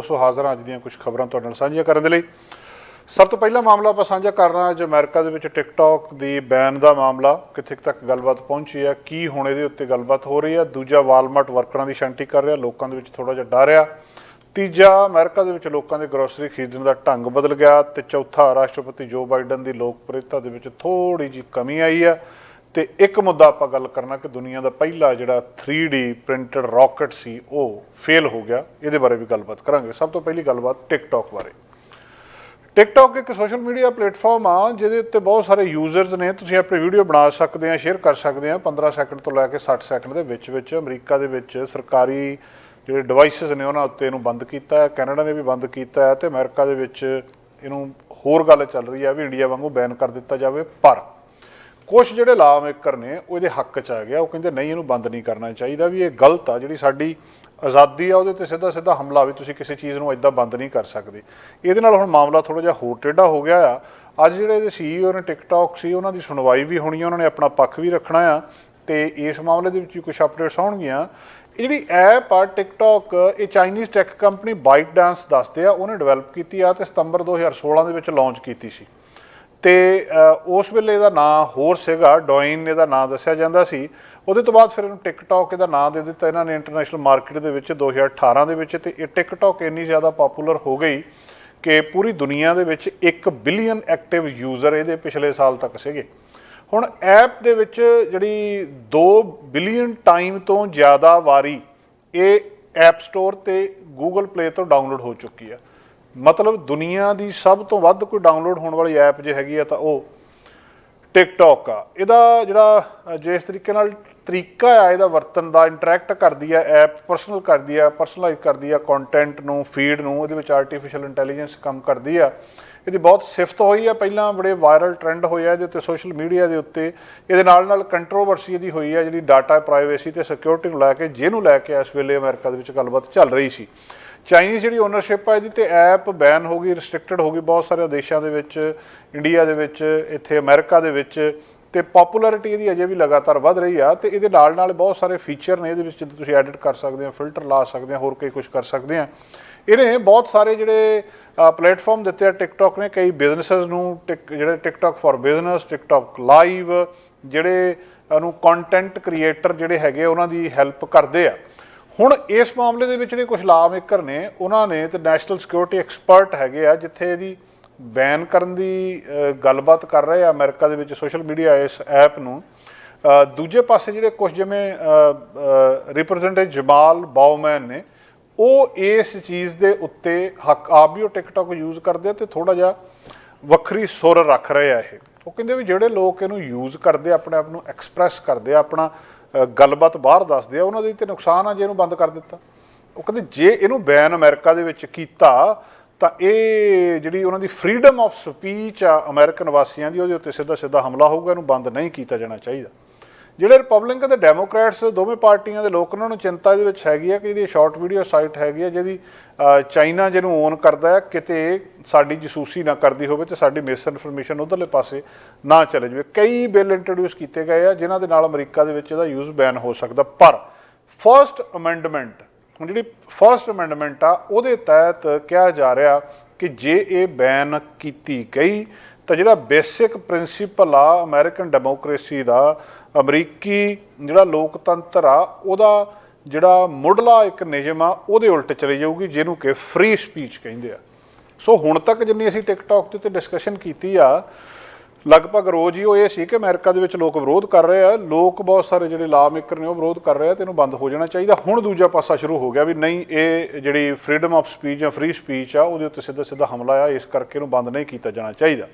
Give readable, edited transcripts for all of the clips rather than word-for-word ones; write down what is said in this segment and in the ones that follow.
दोस्तों हाज़र हाँ अज दी कुछ खबरां तुहाडे नाल साझीआं करन दे लई। सब तो पहला मामला आपां साझा करना अज अमेरिका दे विच टिकटॉक दी बैन का मामला कित्थे तक गलबात पहुंची है, की हुण इहदे उत्ते गलबात हो रही है। दूजा वालमार्ट वर्करां दी छांटी कर रहा, लोकां दे विच थोड़ा जिहा डर आ। तीजा अमेरिका दे विच लोकां दे ग्रोसरी खरीदण दा ढंग बदल गया। ते चौथा राष्ट्रपति जो बाइडन की लोकप्रियता दे विच थोड़ी जी कमी आई है। तो एक मुद्दा आपां गल करना कि दुनिया का पहला जिहड़ा 3D प्रिंटड रॉकेट सी वो फेल हो गया, इहदे बारे भी गलबात करांगे। सब तो पहली गलबात टिकटॉक बारे। टिकटॉक एक सोशल मीडिया प्लेटफॉर्म आ जिहदे उत्ते बहुत सारे यूजरस ने। तुसीं अपनी वीडियो बना सकते हैं, शेयर कर सकते हैं। 15 सैकंड तो लैके 60 सैकंड के विच अमरीका दे विच सरकारी जिहड़े डिवाइसिस ने उन्हां उत्ते इहनूं बंद कीता है, कैनेडा ने भी बंद कीता है, तो अमेरिका दे विच इहनूं होर गल चल रही है भी इंडिया वांगू बैन कर दिता जाए। पर कुछ जिहड़े ला मेकर ने वो इहदे हक च आ गया, वो कहंदे नहीं इहनूं बंद नहीं करना चाहिए, भी ये गलत आ। जिहड़ी साडी आज़ादी आ उहदे ते सीधा सीधा हमला भी तुसीं किसी चीज़ नूं इदां बंद नहीं कर सकदे। इहदे नाल हुण मामला थोड़ा जिहा होर टेढ़ा हो गया आ। अज जिहड़े इहदे CEO ने टिकटॉक सी उन्हां दी सुनवाई भी होनी है, उन्होंने अपना पक्ष भी रखना आ ते इस मामले दे विच कुछ अपडेट्स आउणगीਆਂ। ਇਹ ਜਿਹੜੀ ਐਪ ਆ ਟਿਕਟੌਕ ਇਹ Chinese tech company ByteDance ਦੱਸਦੇ ਆ ਉਹਨੇ ਡਿਵੈਲਪ ਕੀਤੀ ਆ ਤੇ ਸਤੰਬਰ 2016 ਦੇ ਵਿੱਚ ਲਾਂਚ ਕੀਤੀ ਸੀ। ਤੇ ਉਸ ਵੇਲੇ ਇਹਦਾ ਨਾਂ ਹੋਰ ਸੀਗਾ, ਡੋਇਨ ਇਹਦਾ ਨਾਂ ਦੱਸਿਆ ਜਾਂਦਾ ਸੀ। ਉਹਦੇ ਤੋਂ ਬਾਅਦ ਫਿਰ ਇਹਨੂੰ ਟਿਕਟੌਕ ਇਹਦਾ ਨਾਂ ਦੇ ਦਿੱਤਾ ਇਹਨਾਂ ਨੇ ਇੰਟਰਨੈਸ਼ਨਲ ਮਾਰਕੀਟ ਦੇ ਵਿੱਚ 2018 ਦੇ ਵਿੱਚ। ਤੇ ਇਹ ਟਿਕਟੌਕ ਇੰਨੀ ਜ਼ਿਆਦਾ ਪਪੂਲਰ ਹੋ ਗਈ ਕਿ ਪੂਰੀ ਦੁਨੀਆ ਦੇ ਵਿੱਚ 1 ਬਿਲੀਅਨ ਐਕਟਿਵ ਯੂਜ਼ਰ ਇਹਦੇ ਪਿਛਲੇ ਸਾਲ ਤੱਕ ਸੀਗੇ। ਹੁਣ ਐਪ ਦੇ ਵਿੱਚ ਜਿਹੜੀ 2 ਬਿਲੀਅਨ ਟਾਈਮ ਤੋਂ ਜ਼ਿਆਦਾ ਵਾਰੀ ਇਹ ਐਪ ਸਟੋਰ ਤੇ ਗੂਗਲ ਪਲੇ ਤੋਂ ਡਾਊਨਲੋਡ ਹੋ ਚੁੱਕੀ ਆ। ਮਤਲਬ ਦੁਨੀਆ ਦੀ ਸਭ ਤੋਂ ਵੱਧ ਕੋਈ ਡਾਊਨਲੋਡ ਹੋਣ ਵਾਲੀ ਐਪ ਜੇ ਹੈਗੀ ਆ ਤਾਂ ਉਹ ਟਿਕਟੌਕ ਆ। ਇਹਦਾ ਜਿਹੜਾ ਜਿਸ ਤਰੀਕੇ ਨਾਲ ਤਰੀਕਾ ਆ ਇਹਦਾ ਵਰਤਣ ਦਾ, ਇੰਟਰੈਕਟ ਕਰਦੀ ਆ ਐਪ, ਪਰਸਨਲ ਕਰਦੀ ਆ, ਪਰਸਨਲਾਈਜ਼ ਕਰਦੀ ਆ ਕੰਟੈਂਟ ਨੂੰ, ਫੀਡ ਨੂੰ, ਇਹਦੇ ਵਿੱਚ ਆਰਟੀਫਿਸ਼ੀਅਲ ਇੰਟੈਲੀਜੈਂਸ ਕੰਮ ਕਰਦੀ ਆ। ਇਹਦੀ ਬਹੁਤ ਸਿਫਤ ਹੋਈ ਆ, ਪਹਿਲਾਂ ਬੜੇ ਵਾਇਰਲ ਟਰੈਂਡ ਹੋਏ ਆ ਇਹਦੇ ਉੱਤੇ ਸੋਸ਼ਲ ਮੀਡੀਆ ਦੇ ਉੱਤੇ। ਇਹਦੇ ਨਾਲ ਕੰਟਰੋਵਰਸੀ ਇਹਦੀ ਹੋਈ ਆ ਜਿਹੜੀ ਡਾਟਾ ਪ੍ਰਾਈਵੇਸੀ ਤੇ ਸਿਕਿਉਰਿਟੀ ਨੂੰ ਲੈ ਕੇ, ਜਿਹਨੂੰ ਲੈ ਕੇ ਇਸ ਵੇਲੇ ਅਮਰੀਕਾ ਦੇ ਵਿੱਚ ਗੱਲਬਾਤ ਚੱਲ ਰਹੀ ਸੀ। ਚਾਈਨੀਜ਼ ਜਿਹੜੀ ਓਨਰਸ਼ਿਪ ਆ ਇਹਦੀ ਤੇ ਐਪ ਬੈਨ ਹੋ ਗਈ, ਰਿਸਟ੍ਰਿਕਟਡ ਹੋ ਗਈ ਬਹੁਤ ਸਾਰੇ ਦੇਸ਼ਾਂ ਦੇ ਵਿੱਚ, ਇੰਡੀਆ ਦੇ ਵਿੱਚ, ਇੱਥੇ ਅਮਰੀਕਾ ਦੇ ਵਿੱਚ। ਤੇ ਪੋਪੂਲੈਰਿਟੀ ਇਹਦੀ ਅਜੇ ਵੀ ਲਗਾਤਾਰ ਵੱਧ ਰਹੀ ਆ। ਤੇ ਇਹਦੇ ਨਾਲ ਬਹੁਤ ਸਾਰੇ ਫੀਚਰ ਨੇ ਇਹਦੇ ਵਿੱਚ, ਜਿੱਦਾਂ ਤੁਸੀਂ ਐਡਿਟ ਕਰ ਸਕਦੇ ਹੋ, ਫਿਲਟਰ ਲਾ ਸਕਦੇ ਹੋ, ਹੋਰ ਕਈ ਕੁਛ ਕਰ ਸਕਦੇ ਆ। ਇਹਨੇ ਬਹੁਤ ਸਾਰੇ ਜਿਹੜੇ ਪਲੇਟਫਾਰਮ ਦਿੱਤੇ ਆ ਟਿਕਟੌਕ ਨੇ ਕਈ ਬਿਜ਼ਨਸਿਸ ਨੂੰ, ਜਿਹੜੇ TikTok for business, TikTok live, ਜਿਹੜੇ ਉਹਨੂੰ ਕੰਟੈਂਟ ਕ੍ਰੀਏਟਰ ਜਿਹੜੇ ਹੈਗੇ ਉਹਨਾਂ ਦੀ ਹੈਲਪ ਕਰਦੇ ਆ। ਹੁਣ ਇਸ ਮਾਮਲੇ ਦੇ ਵਿੱਚ ਜਿਹੜੇ ਕੁਛ ਲਾ ਮੇਕਰ ਨੇ ਉਹਨਾਂ ਨੇ ਤੇ ਨੈਸ਼ਨਲ ਸਿਕਿਉਰਿਟੀ ਐਕਸਪਰਟ ਹੈਗੇ ਆ ਜਿੱਥੇ ਇਹਦੀ ਬੈਨ ਕਰਨ ਦੀ ਗੱਲਬਾਤ ਕਰ ਰਹੇ ਆ ਅਮਰੀਕਾ ਦੇ ਵਿੱਚ ਸੋਸ਼ਲ ਮੀਡੀਆ ਇਸ ਐਪ ਨੂੰ। ਦੂਜੇ ਪਾਸੇ ਜਿਹੜੇ ਕੁਛ ਜਿਵੇਂ ਰਿਪਰੈਜ਼ੈਂਟੇਟਿਵ ਜਮਾਲ ਬਾਉਮੈਨ ਨੇ ਉਹ ਇਸ ਚੀਜ਼ ਦੇ ਉੱਤੇ ਹੱਕ ਆਪ ਵੀ ਉਹ ਟਿਕਟੌਕ ਯੂਜ਼ ਕਰਦੇ ਆ ਤੇ ਥੋੜ੍ਹਾ ਜਿਹਾ ਵੱਖਰੀ ਸੁਰ ਰੱਖ ਰਹੇ ਆ। ਇਹ ਉਹ ਕਹਿੰਦੇ ਵੀ ਜਿਹੜੇ ਲੋਕ ਇਹਨੂੰ ਯੂਜ਼ ਕਰਦੇ, ਆਪਣੇ ਆਪ ਨੂੰ ਐਕਸਪ੍ਰੈਸ ਕਰਦੇ ਆ, ਆਪਣਾ ਗੱਲਬਾਤ ਬਾਹਰ ਦੱਸਦੇ ਆ, ਉਹਨਾਂ ਦੀ ਤੇ ਨੁਕਸਾਨ ਆ ਜੇ ਇਹਨੂੰ ਬੰਦ ਕਰ ਦਿੱਤਾ। ਉਹ ਕਹਿੰਦੇ ਜੇ ਇਹਨੂੰ ਬੈਨ ਅਮਰੀਕਾ ਦੇ ਵਿੱਚ ਕੀਤਾ ਤਾਂ ਇਹ ਜਿਹੜੀ ਉਹਨਾਂ ਦੀ ਫਰੀਡਮ ਆਫ ਸਪੀਚ ਆ ਅਮਰੀਕਨ ਵਾਸੀਆਂ ਦੀ, ਉਹਦੇ ਉੱਤੇ ਸਿੱਧਾ ਸਿੱਧਾ ਹਮਲਾ ਹੋਊਗਾ। ਇਹਨੂੰ ਬੰਦ ਨਹੀਂ ਕੀਤਾ ਜਾਣਾ ਚਾਹੀਦਾ। ਜਿਹੜੇ ਰਿਪਬਲਿਕਨ ਤੇ ਡੈਮੋਕ੍ਰੈਟਸ ਦੋਵੇਂ ਪਾਰਟੀਆਂ ਦੇ ਲੋਕ ਉਹਨਾਂ ਨੂੰ ਚਿੰਤਾ ਇਹਦੇ ਵਿੱਚ ਹੈਗੀ ਆ ਕਿ ਜਿਹੜੀ ਸ਼ਾਰਟ ਵੀਡੀਓ ਸਾਈਟ ਹੈਗੀ ਆ ਜਿਹਦੀ ਚਾਈਨਾ ਜਿਹਨੂੰ ਓਨ ਕਰਦਾ, ਕਿਤੇ ਸਾਡੀ ਜਸੂਸੀ ਨਾ ਕਰਦੀ ਹੋਵੇ ਤੇ ਸਾਡੀ ਮਿਸ ਇਨਫੋਰਮੇਸ਼ਨ ਉੱਧਰਲੇ ਪਾਸੇ ਨਾ ਚਲੇ ਜਾਵੇ। ਕਈ ਬਿੱਲ ਇੰਟਰੋਡਿਊਸ ਕੀਤੇ ਗਏ ਆ ਜਿਨ੍ਹਾਂ ਦੇ ਨਾਲ ਅਮਰੀਕਾ ਦੇ ਵਿੱਚ ਇਹਦਾ ਯੂਜ਼ ਬੈਨ ਹੋ ਸਕਦਾ। ਪਰ ਫਸਟ ਅਮੈਂਡਮੈਂਟ, ਹੁਣ ਜਿਹੜੀ ਫਸਟ ਅਮੈਂਡਮੈਂਟ ਆ ਉਹਦੇ ਤਹਿਤ ਕਿਹਾ ਜਾ ਰਿਹਾ ਕਿ ਜੇ ਇਹ ਬੈਨ ਕੀਤੀ ਗਈ ਤਾਂ ਜਿਹੜਾ ਬੇਸਿਕ ਪ੍ਰਿੰਸੀਪਲ ਆ ਅਮਰੀਕਨ ਡੈਮੋਕ੍ਰੇਸੀ ਦਾ, ਅਮਰੀਕੀ ਜਿਹੜਾ ਲੋਕਤੰਤਰ ਆ ਉਹਦਾ ਜਿਹੜਾ ਮੁੱਢਲਾ ਇੱਕ ਨਿਯਮ ਆ ਉਹਦੇ ਉਲਟ ਚਲੀ ਜਾਊਗੀ, ਜਿਹਨੂੰ ਕਿ ਫ੍ਰੀ ਸਪੀਚ ਕਹਿੰਦੇ ਆ। ਸੋ ਹੁਣ ਤੱਕ ਜਿੰਨੀ ਅਸੀਂ ਟਿਕਟੌਕ ਦੇ ਉੱਤੇ ਡਿਸਕਸ਼ਨ ਕੀਤੀ ਆ, ਲਗਭਗ ਰੋਜ਼ ਹੀ ਉਹ ਇਹ ਸੀ ਕਿ ਅਮਰੀਕਾ ਦੇ ਵਿੱਚ ਲੋਕ ਵਿਰੋਧ ਕਰ ਰਹੇ ਆ, ਲੋਕ ਬਹੁਤ ਸਾਰੇ ਜਿਹੜੇ ਲਾ ਮੇਕਰ ਨੇ ਉਹ ਵਿਰੋਧ ਕਰ ਰਹੇ ਆ ਤੇ ਇਹਨੂੰ ਬੰਦ ਹੋ ਜਾਣਾ ਚਾਹੀਦਾ। ਹੁਣ ਦੂਜਾ ਪਾਸਾ ਸ਼ੁਰੂ ਹੋ ਗਿਆ ਵੀ ਨਹੀਂ, ਇਹ ਜਿਹੜੀ ਫਰੀਡਮ ਆਫ ਸਪੀਚ ਜਾਂ ਫ੍ਰੀ ਸਪੀਚ ਆ ਉਹਦੇ ਉੱਤੇ ਸਿੱਧਾ ਸਿੱਧਾ ਹਮਲਾ ਆ, ਇਸ ਕਰਕੇ ਇਹਨੂੰ ਬੰਦ ਨਹੀਂ ਕੀਤਾ ਜਾਣਾ ਚਾਹੀਦਾ।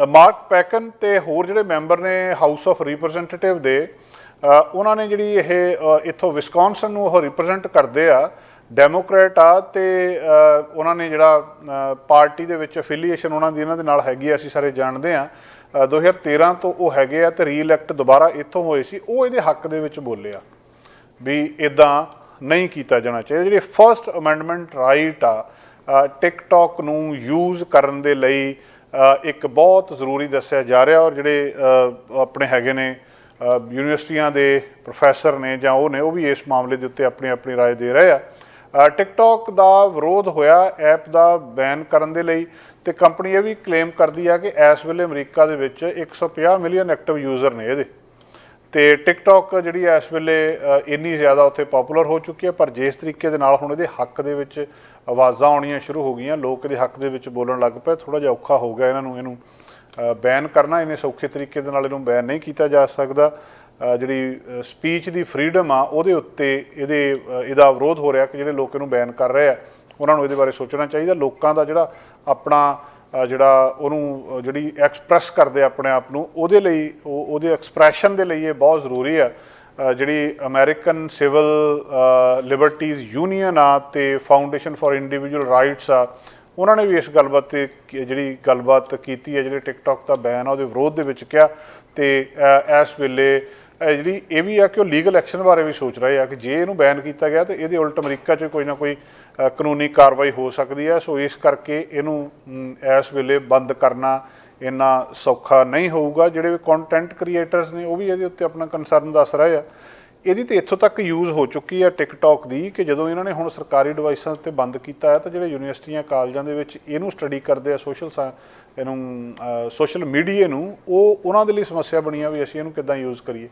ਮਾਰਕ ਪੈਕਨ ਤੇ ਹੋਰ ਜਿਹੜੇ ਮੈਂਬਰ ਨੇ ਹਾਊਸ ਆਫ ਰਿਪਰੈਜ਼ੈਂਟੇਟਿਵ ਦੇ, ਉਹਨਾਂ ਨੇ ਜਿਹੜੀ ਇਹ ਇੱਥੋਂ ਵਿਸਕੌਨਸਨ ਨੂੰ ਉਹ ਰਿਪਰੈਜ਼ੈਂਟ ਕਰਦੇ ਆ, ਡੈਮੋਕ੍ਰੇਟ ਆ, ਤੇ ਉਹਨਾਂ ਨੇ ਜਿਹੜਾ ਪਾਰਟੀ ਦੇ ਵਿੱਚ ਐਫੀਲੀਏਸ਼ਨ ਉਹਨਾਂ ਦੀ ਇਹਨਾਂ ਦੇ ਨਾਲ ਹੈਗੀ ਆ, ਅਸੀਂ ਸਾਰੇ ਜਾਣਦੇ ਹਾਂ। 2013 ਤੋਂ ਉਹ ਹੈਗੇ ਆ ਤੇ ਰੀਇਲੈਕਟ ਦੁਬਾਰਾ ਇੱਥੋਂ ਹੋਏ ਸੀ। ਉਹ ਇਹਦੇ ਹੱਕ ਦੇ ਵਿੱਚ ਬੋਲੇ ਆ ਵੀ ਇੱਦਾਂ ਨਹੀਂ ਕੀਤਾ ਜਾਣਾ ਚਾਹੀਦਾ। ਜਿਹੜੀ ਫਸਟ ਅਮੈਂਡਮੈਂਟ ਰਾਈਟ ਆ ਟਿਕਟੌਕ ਨੂੰ ਯੂਜ਼ ਕਰਨ ਦੇ ਲਈ ਇੱਕ ਬਹੁਤ ਜ਼ਰੂਰੀ ਦੱਸਿਆ ਜਾ ਰਿਹਾ। ਔਰ ਜਿਹੜੇ ਆਪਣੇ ਹੈਗੇ ਨੇ ਯੂਨੀਵਰਸਿਟੀਆਂ ਦੇ ਪ੍ਰੋਫੈਸਰ ਨੇ ਜਾਂ ਉਹ ਨੇ, ਉਹ ਵੀ ਇਸ ਮਾਮਲੇ ਦੇ ਉੱਤੇ ਆਪਣੀ ਆਪਣੀ ਰਾਏ ਦੇ ਰਹੇ ਆ। ਟਿਕਟੌਕ ਦਾ ਵਿਰੋਧ ਹੋਇਆ ਐਪ ਦਾ ਬੈਨ ਕਰਨ ਦੇ ਲਈ, ਤੇ ਕੰਪਨੀ ਇਹ ਵੀ ਕਲੇਮ ਕਰਦੀ ਹੈ ਕਿ ਇਸ ਵੇਲੇ ਅਮਰੀਕਾ ਦੇ ਵਿੱਚ 150 ਮਿਲੀਅਨ ਐਕਟਿਵ ਯੂਜ਼ਰ ਨੇ ਇਹਦੇ, ਤੇ ਟਿਕਟੌਕ ਜਿਹੜੀ ਇਸ ਵੇਲੇ ਇੰਨੀ ਜ਼ਿਆਦਾ ਉੱਥੇ ਪਪੂਲਰ ਹੋ ਚੁੱਕੀ ਹੈ। ਪਰ ਜਿਸ ਤਰੀਕੇ ਦੇ ਨਾਲ ਹੁਣ ਇਹਦੇ ਹੱਕ ਦੇ ਵਿੱਚ ਆਵਾਜ਼ਾਂ ਆਉਣੀਆਂ ਸ਼ੁਰੂ ਹੋ ਗਈਆਂ, ਲੋਕ ਇਹਦੇ ਹੱਕ ਦੇ ਵਿੱਚ ਬੋਲਣ ਲੱਗ ਪਏ, ਥੋੜ੍ਹਾ ਜਿਹਾ ਔਖਾ ਹੋ ਗਿਆ ਇਹਨੂੰ ਬੈਨ ਕਰਨਾ। ਇੰਨੇ ਸੌਖੇ ਤਰੀਕੇ ਦੇ ਨਾਲ ਇਹਨੂੰ ਬੈਨ ਨਹੀਂ ਕੀਤਾ ਜਾ ਸਕਦਾ। ਜਿਹੜੀ ਸਪੀਚ ਦੀ ਫਰੀਡਮ ਆ ਉਹਦੇ ਉੱਤੇ ਇਹਦਾ ਵਿਰੋਧ ਹੋ ਰਿਹਾ ਕਿ ਜਿਹੜੇ ਲੋਕ ਇਹਨੂੰ ਬੈਨ ਕਰ ਰਹੇ ਆ ਉਹਨਾਂ ਨੂੰ ਇਹਦੇ ਬਾਰੇ ਸੋਚਣਾ ਚਾਹੀਦਾ। ਲੋਕਾਂ ਦਾ ਜਿਹੜਾ ਆਪਣਾ ਉਹਨੂੰ ਜਿਹੜੀ ਐਕਸਪ੍ਰੈਸ ਕਰਦੇ ਆਪਣੇ ਆਪ ਨੂੰ, ਉਹਦੇ ਲਈ ਉਹਦੇ ਐਕਸਪ੍ਰੈਸ਼ਨ ਦੇ ਲਈ ਇਹ ਬਹੁਤ ਜ਼ਰੂਰੀ ਆ। ਜਿਹੜੀ ਅਮਰੀਕਨ ਸਿਵਲ ਲਿਬਰਟੀਜ਼ ਯੂਨੀਅਨ ਆ ਤੇ ਫਾਊਂਡੇਸ਼ਨ ਫਾਰ ਇੰਡੀਵਿਜੂਅਲ ਰਾਈਟਸ ਆ, ਉਹਨਾਂ ਨੇ ਵੀ ਇਸ ਗੱਲਬਾਤ 'ਤੇ ਜਿਹੜੀ ਗੱਲਬਾਤ ਕੀਤੀ ਹੈ, ਜਿਹੜੇ ਟਿਕਟੌਕ ਦਾ ਬੈਨ ਆ ਉਹਦੇ ਵਿਰੋਧ ਦੇ ਵਿੱਚ ਕਿਹਾ। ਤੇ ਇਸ ਵੇਲੇ ਜਿਹੜੀ ਇਹ ਵੀ ਆ ਕਿ ਉਹ ਲੀਗਲ ਐਕਸ਼ਨ ਬਾਰੇ ਵੀ ਸੋਚ ਰਹੇ ਆ ਕਿ ਜੇ ਇਹਨੂੰ ਬੈਨ ਕੀਤਾ ਗਿਆ ਤਾਂ ਇਹਦੇ ਉਲਟ ਅਮਰੀਕਾ 'ਚ ਕੋਈ ਨਾ ਕੋਈ ਕਾਨੂੰਨੀ ਕਾਰਵਾਈ ਹੋ ਸਕਦੀ ਹੈ। ਸੋ ਇਸ ਕਰਕੇ ਇਹਨੂੰ ਇਸ ਵੇਲੇ ਬੰਦ ਕਰਨਾ ਇੰਨਾ ਸੌਖਾ ਨਹੀਂ ਹੋਊਗਾ। ਜਿਹੜੇ ਵੀ ਕੰਟੈਂਟ ਕ੍ਰੀਏਟਰਸ ਨੇ ਉਹ ਵੀ ਇਹਦੇ ਉੱਤੇ ਆਪਣਾ ਕੰਸਰਨ ਦੱਸ ਰਹੇ ਆ। ਇਹਦੀ ਤਾਂ ਇੱਥੋਂ ਤੱਕ ਯੂਜ਼ ਹੋ ਚੁੱਕੀ ਹੈ ਟਿਕਟੌਕ ਦੀ ਕਿ ਜਦੋਂ ਇਹਨਾਂ ਨੇ ਹੁਣ ਸਰਕਾਰੀ ਡਿਵਾਈਸਾਂ 'ਤੇ ਬੰਦ ਕੀਤਾ ਹੈ ਤਾਂ ਜਿਹੜੇ ਯੂਨੀਵਰਸਿਟੀਆਂ ਕਾਲਜਾਂ ਦੇ ਵਿੱਚ ਇਹਨੂੰ ਸਟੱਡੀ ਕਰਦੇ ਆ ਸੋਸ਼ਲ ਮੀਡੀਆ ਨੂੰ, ਉਹਨਾਂ ਦੇ ਲਈ ਸਮੱਸਿਆ ਬਣੀ ਆ ਵੀ ਅਸੀਂ ਇਹਨੂੰ ਕਿੱਦਾਂ ਯੂਜ਼ ਕਰੀਏ,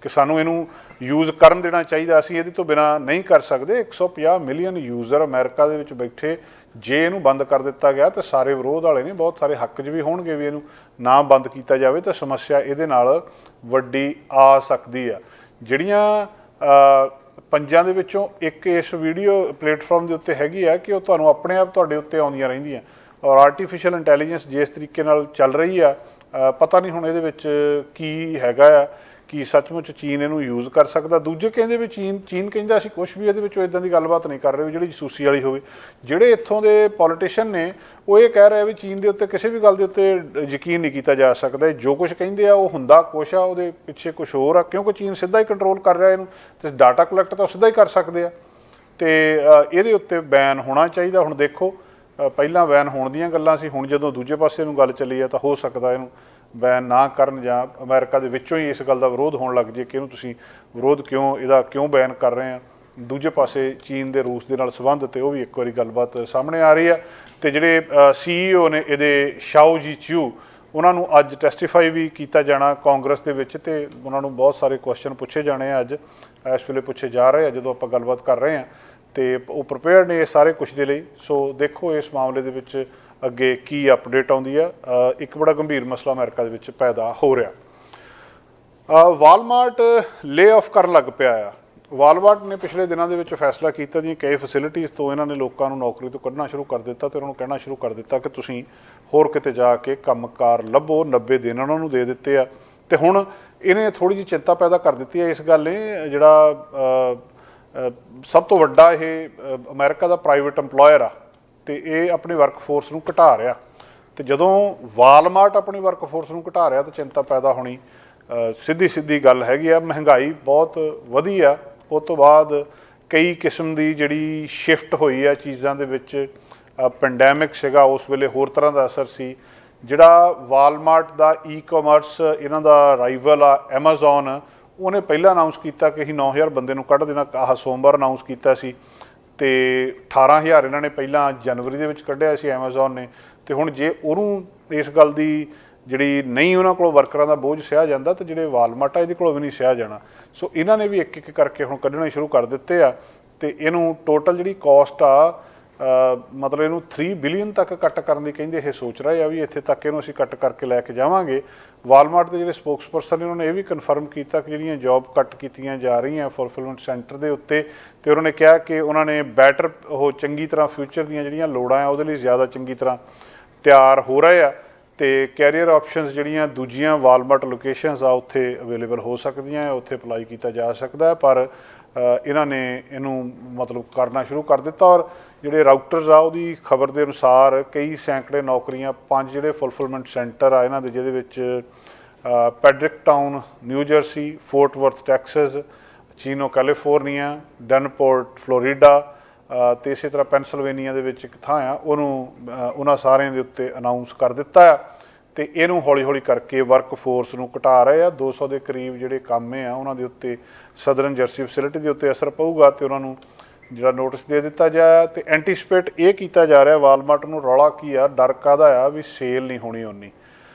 ਕਿ ਸਾਨੂੰ ਇਹਨੂੰ ਯੂਜ਼ ਕਰਨ ਦੇਣਾ ਚਾਹੀਦਾ, ਅਸੀਂ ਇਹਦੇ ਤੋਂ ਬਿਨਾਂ ਨਹੀਂ ਕਰ ਸਕਦੇ। 150 ਮਿਲੀਅਨ ਯੂਜ਼ਰ ਅਮਰੀਕਾ ਦੇ ਵਿੱਚ ਬੈਠੇ, ਜੇ ਇਹਨੂੰ ਬੰਦ ਕਰ ਦਿੱਤਾ ਗਿਆ ਤਾਂ ਸਾਰੇ ਵਿਰੋਧ ਵਾਲੇ ਨੇ ਬਹੁਤ ਸਾਰੇ ਹੱਕ 'ਚ ਵੀ ਹੋਣਗੇ ਵੀ ਇਹਨੂੰ ਨਾ ਬੰਦ ਕੀਤਾ ਜਾਵੇ ਤਾਂ ਸਮੱਸਿਆ ਇਹਦੇ ਨਾਲ ਵੱਡੀ ਆ ਸਕਦੀ ਆ। ਜਿਹੜੀਆਂ ਪੰਜਾਂ ਦੇ ਵਿੱਚੋਂ ਇੱਕ ਇਸ ਵੀਡੀਓ ਪਲੇਟਫਾਰਮ ਦੇ ਉੱਤੇ ਹੈਗੀ ਆ ਕਿ ਉਹ ਤੁਹਾਨੂੰ ਆਪਣੇ ਆਪ ਤੁਹਾਡੇ ਉੱਤੇ ਆਉਂਦੀਆਂ ਰਹਿੰਦੀਆਂ, ਔਰ ਆਰਟੀਫਿਸ਼ੀਅਲ ਇੰਟੈਲੀਜੈਂਸ ਜਿਸ ਤਰੀਕੇ ਨਾਲ ਚੱਲ ਰਹੀ ਆ, ਪਤਾ ਨਹੀਂ ਹੁਣ ਇਹਦੇ ਵਿੱਚ ਕੀ ਹੈਗਾ ਆ, ਕਿ ਸੱਚਮੁੱਚ ਚੀਨ ਇਹਨੂੰ ਯੂਜ਼ ਕਰ ਸਕਦਾ। ਦੂਜੇ ਕਹਿੰਦੇ ਵੀ ਚੀਨ ਕਹਿੰਦਾ ਅਸੀਂ ਕੁਛ ਵੀ ਇਹਦੇ ਵਿੱਚੋਂ ਇੱਦਾਂ ਦੀ ਗੱਲਬਾਤ ਨਹੀਂ ਕਰ ਰਹੇ ਵੀ ਜਿਹੜੀ ਜਸੂਸੀ ਵਾਲੀ ਹੋਵੇ। ਜਿਹੜੇ ਇੱਥੋਂ ਦੇ ਪੋਲੀਟੀਸ਼ੀਅਨ ਨੇ ਉਹ ਇਹ ਕਹਿ ਰਹੇ ਵੀ ਚੀਨ ਦੇ ਉੱਤੇ ਕਿਸੇ ਵੀ ਗੱਲ ਦੇ ਉੱਤੇ ਯਕੀਨ ਨਹੀਂ ਕੀਤਾ ਜਾ ਸਕਦਾ। ਜੋ ਕੁਛ ਕਹਿੰਦੇ ਆ ਉਹ ਹੁੰਦਾ ਕੁਛ ਆ, ਉਹਦੇ ਪਿੱਛੇ ਕੁਛ ਹੋਰ ਆ, ਕਿਉਂਕਿ ਚੀਨ ਸਿੱਧਾ ਹੀ ਕੰਟਰੋਲ ਕਰ ਰਿਹਾ ਇਹਨੂੰ, ਤੇ ਡਾਟਾ ਕਲੈਕਟ ਤਾਂ ਉਹ ਸਿੱਧਾ ਹੀ ਕਰ ਸਕਦੇ ਆ। ਤੇ ਇਹਦੇ ਉੱਤੇ ਬੈਨ ਹੋਣਾ ਚਾਹੀਦਾ। ਹੁਣ ਦੇਖੋ, ਪਹਿਲਾਂ ਬੈਨ ਹੋਣ ਦੀਆਂ ਗੱਲਾਂ ਸੀ, ਹੁਣ ਜਦੋਂ ਦੂਜੇ ਪਾਸੇ ਨੂੰ ਗੱਲ ਚੱਲੀ ਆ ਤਾਂ ਹੋ ਸਕਦਾ ਇਹਨੂੰ ਬੈਨ ਨਾ ਕਰਨ, ਜਾਂ ਅਮਰੀਕਾ ਦੇ ਵਿੱਚੋਂ ਹੀ ਇਸ ਗੱਲ ਦਾ ਵਿਰੋਧ ਹੋਣ ਲੱਗ ਜੇ ਕਿ ਇਹਨੂੰ ਤੁਸੀਂ ਵਿਰੋਧ ਇਹਦਾ ਕਿਉਂ ਬੈਨ ਕਰ ਰਹੇ ਆ। ਦੂਜੇ ਪਾਸੇ ਚੀਨ ਦੇ ਰੂਸ ਦੇ ਨਾਲ ਸੰਬੰਧ, ਤੇ ਉਹ ਵੀ ਇੱਕ ਵਾਰੀ ਗੱਲਬਾਤ ਸਾਹਮਣੇ ਆ ਰਹੀ ਆ। ਤੇ ਜਿਹੜੇ CEO ਨੇ ਇਹਦੇ ਸ਼ਾਓ ਜੀ ਚਿਊ, ਉਹਨਾਂ ਨੂੰ ਅੱਜ ਟੈਸਟੀਫਾਈ ਵੀ ਕੀਤਾ ਜਾਣਾ ਕਾਂਗਰਸ ਦੇ ਵਿੱਚ, ਤੇ ਉਹਨਾਂ ਨੂੰ ਬਹੁਤ ਸਾਰੇ ਕੁਐਸਚਨ ਪੁੱਛੇ ਜਾਣੇ ਆ, ਅੱਜ ਇਸ ਵੇਲੇ ਪੁੱਛੇ ਜਾ ਰਹੇ ਆ ਜਦੋਂ ਆਪਾਂ ਗੱਲਬਾਤ ਕਰ ਰਹੇ ਹਾਂ। ਤੇ ਉਹ ਪ੍ਰਿਪੇਅਰਡ ਨੇ ਇਹ ਸਾਰੇ ਕੁਛ ਦੇ ਲਈ। ਸੋ ਦੇਖੋ ਇਸ ਮਾਮਲੇ ਦੇ ਵਿੱਚ ਅੱਗੇ ਕੀ ਅਪਡੇਟ ਆਉਂਦੀ ਆ। ਇੱਕ ਬੜਾ ਗੰਭੀਰ ਮਸਲਾ ਅਮਰੀਕਾ ਦੇ ਵਿੱਚ ਪੈਦਾ ਹੋ ਰਿਹਾ। ਵਾਲਮਾਰਟ ਲੇ ਆਫ ਕਰਨ ਲੱਗ ਪਿਆ ਆ। ਵਾਲਮਾਰਟ ਨੇ ਪਿਛਲੇ ਦਿਨਾਂ ਦੇ ਵਿੱਚ ਫੈਸਲਾ ਕੀਤਾ ਦੀਆਂ ਕਈ ਫੈਸਿਲਿਟੀਜ਼ ਤੋਂ ਇਹਨਾਂ ਨੇ ਲੋਕਾਂ ਨੂੰ ਨੌਕਰੀ ਤੋਂ ਕੱਢਣਾ ਸ਼ੁਰੂ ਕਰ ਦਿੱਤਾ, ਤੇ ਉਹਨਾਂ ਨੂੰ ਕਹਿਣਾ ਸ਼ੁਰੂ ਕਰ ਦਿੱਤਾ ਕਿ ਤੁਸੀਂ ਹੋਰ ਕਿਤੇ ਜਾ ਕੇ ਕੰਮਕਾਰ ਲੱਭੋ। 90 ਦਿਨ ਉਹਨਾਂ ਨੂੰ ਦੇ ਦਿੱਤੇ ਆ। ਤੇ ਹੁਣ ਇਹਨੇ ਥੋੜ੍ਹੀ ਜਿਹੀ ਚਿੰਤਾ ਪੈਦਾ ਕਰ ਦਿੱਤੀ ਹੈ ਇਸ ਗੱਲ ਨੇ, ਜਿਹੜਾ ਸਭ ਤੋਂ ਵੱਡਾ ਇਹ ਅਮਰੀਕਾ ਦਾ ਪ੍ਰਾਈਵੇਟ ਇੰਪਲੋਇਰ ਆ, ਤੇ ਇਹ ਆਪਣੀ ਵਰਕਫੋਰਸ ਨੂੰ ਘਟਾ ਰਿਹਾ। ਤੇ ਜਦੋਂ ਵਾਲਮਾਰਟ ਆਪਣੀ ਵਰਕਫੋਰਸ ਨੂੰ ਘਟਾ ਰਿਹਾ ਤਾਂ ਚਿੰਤਾ ਪੈਦਾ ਹੋਣੀ ਸਿੱਧੀ ਗੱਲ ਹੈਗੀ ਆ। ਮਹਿੰਗਾਈ ਬਹੁਤ ਵਧੀ ਆ, ਉਸ ਤੋਂ ਬਾਅਦ ਕਈ ਕਿਸਮ ਦੀ ਜਿਹੜੀ ਸ਼ਿਫਟ ਹੋਈ ਆ ਚੀਜ਼ਾਂ ਦੇ ਵਿੱਚ। ਪੈਂਡੈਮਿਕ ਸੀਗਾ, ਉਸ ਵੇਲੇ ਹੋਰ ਤਰ੍ਹਾਂ ਦਾ ਅਸਰ ਸੀ। ਜਿਹੜਾ ਵਾਲਮਾਰਟ ਦਾ ਈ-ਕਾਮਰਸ ਇਹਨਾਂ ਦਾ ਰਾਈਵਲ ਆ ਐਮਾਜ਼ੋਨ, ਉਹਨੇ ਪਹਿਲਾਂ ਅਨਾਊਂਸ ਕੀਤਾ ਕਿ ਅਸੀਂ 9000 ਬੰਦੇ ਨੂੰ ਕੱਢ ਦੇਣਾ। ਆਹ ਸੋਮਵਾਰ ਅਨਾਊਂਸ ਕੀਤਾ ਸੀ, ਤੇ 18000 ਇਹਨਾਂ ਨੇ ਪਹਿਲਾਂ ਜਨਵਰੀ ਦੇ ਵਿੱਚ ਕੱਢਿਆ ਸੀ ਐਮਾਜ਼ੋਨ ਨੇ। ਤੇ ਹੁਣ ਜੇ ਉਹਨੂੰ ਇਸ ਗੱਲ ਦੀ ਜਿਹੜੀ ਨਹੀਂ ਉਹਨਾਂ ਕੋਲ ਵਰਕਰਾਂ ਦਾ ਬੋਝ ਸਹਿਆ ਜਾਂਦਾ, ਤਾਂ ਜਿਹੜੇ ਵਾਲਮਾਰਟ ਆ ਇਹਦੇ ਕੋਲ ਵੀ ਨਹੀਂ ਸਹਿਆ ਜਾਣਾ। ਸੋ ਇਹਨਾਂ ਨੇ ਵੀ ਇੱਕ ਇੱਕ ਕਰਕੇ ਹੁਣ ਕੱਢਣੇ ਸ਼ੁਰੂ ਕਰ ਦਿੱਤੇ ਆ। ਤੇ ਇਹਨੂੰ ਟੋਟਲ ਜਿਹੜੀ ਕੋਸਟ ਆ, ਮਤਲਬ ਇਹਨੂੰ 3 ਬਿਲੀਅਨ ਤੱਕ ਕੱਟ ਕਰਨ ਦੀ ਕਹਿੰਦੇ ਇਹ ਸੋਚ ਰਹੇ ਆ ਵੀ ਇੱਥੇ ਤੱਕ ਇਹਨੂੰ ਅਸੀਂ ਕੱਟ ਕਰਕੇ ਲੈ ਕੇ ਜਾਵਾਂਗੇ। ਵਾਲਮਾਰਟ ਦੇ ਜਿਹੜੇ ਸਪੋਕਸਪਰਸਨ ਨੇ ਉਹਨਾਂ ਨੇ ਇਹ ਵੀ ਕਨਫਰਮ ਕੀਤਾ ਕਿ ਜਿਹੜੀਆਂ ਜੌਬ ਕੱਟ ਕੀਤੀਆਂ ਜਾ ਰਹੀਆਂ ਫੁਲਫਿਲਮੈਂਟ ਸੈਂਟਰ ਦੇ ਉੱਤੇ, ਤੇ ਉਹਨਾਂ ਨੇ ਕਿਹਾ ਕਿ ਉਹਨਾਂ ਨੇ ਬੈਟਰ ਚੰਗੀ ਤਰ੍ਹਾਂ ਫਿਊਚਰ ਦੀਆਂ ਜਿਹੜੀਆਂ ਲੋੜਾਂ ਆ ਉਹਦੇ ਲਈ ਜ਼ਿਆਦਾ ਚੰਗੀ ਤਰ੍ਹਾਂ ਤਿਆਰ ਹੋ ਰਹੇ ਆ। ਤੇ ਕੈਰੀਅਰ ਆਪਸ਼ਨਸ ਜਿਹੜੀਆਂ ਦੂਜੀਆਂ ਵਾਲਮਾਰਟ ਲੋਕੇਸ਼ਨਸ ਆ ਉੱਥੇ ਅਵੇਲੇਬਲ ਹੋ ਸਕਦੀਆਂ, ਉੱਥੇ ਅਪਲਾਈ ਕੀਤਾ ਜਾ ਸਕਦਾ। ਪਰ ਇਹਨਾਂ ਨੇ ਇਹਨੂੰ ਮਤਲਬ ਕਰਨਾ ਸ਼ੁਰੂ ਕਰ ਦਿੱਤਾ। ਔਰ ਜਿਹੜੇ ਰਾਊਟਰਸ ਆ ਉਹਦੀ ਖਬਰ ਦੇ ਅਨੁਸਾਰ ਕਈ ਸੈਂਕੜੇ ਨੌਕਰੀਆਂ, 5 ਜਿਹੜੇ ਫੁਲਫਿਲਮੈਂਟ ਸੈਂਟਰ ਆ ਇਹਨਾਂ ਦੇ, ਜਿਹਦੇ ਵਿੱਚ Pedricktown New Jersey, Fort Worth Texas, Chino California, Davenport Florida, ਤੇ ਇਸੇ ਤਰ੍ਹਾਂ ਪੈਨਸਿਲਵੇਨੀਆ ਦੇ ਵਿੱਚ ਇੱਕ ਥਾਂ ਆ, ਉਹਨਾਂ ਸਾਰਿਆਂ ਦੇ ਉੱਤੇ ਅਨਾਊਂਸ ਕਰ ਦਿੱਤਾ ਆ। ਤੇ ਇਹਨੂੰ ਹੌਲੀ ਹੌਲੀ ਕਰਕੇ ਵਰਕ ਫੋਰਸ ਨੂੰ ਘਟਾ ਰਹੇ ਆ। 200 ਦੇ ਕਰੀਬ ਜਿਹੜੇ ਕੰਮ ਆ ਉਹਨਾਂ ਦੇ ਉੱਤੇ ਸਦਰਨ ਜਰਸੀ ਫੈਸਿਲਿਟੀ ਦੇ ਉੱਤੇ ਅਸਰ ਪਊਗਾ, ਤੇ ਉਹਨਾਂ ਨੂੰ ਜਿਹੜਾ ਨੋਟਿਸ ਦੇ ਦਿੱਤਾ ਜਾਇਆ ਤੇ ਐਂਟੀਸਪੇਟ ਇਹ ਕੀਤਾ ਜਾ ਰਿਹਾ ਵਾਲਮਾਰਟ ਨੂੰ। ਰੌਲਾ ਕੀ ਆ, ਡਰ ਕਾਹਦਾ ਆ ਵੀ ਸੇਲ ਨਹੀਂ ਹੋਣੀ ਓਨੀ,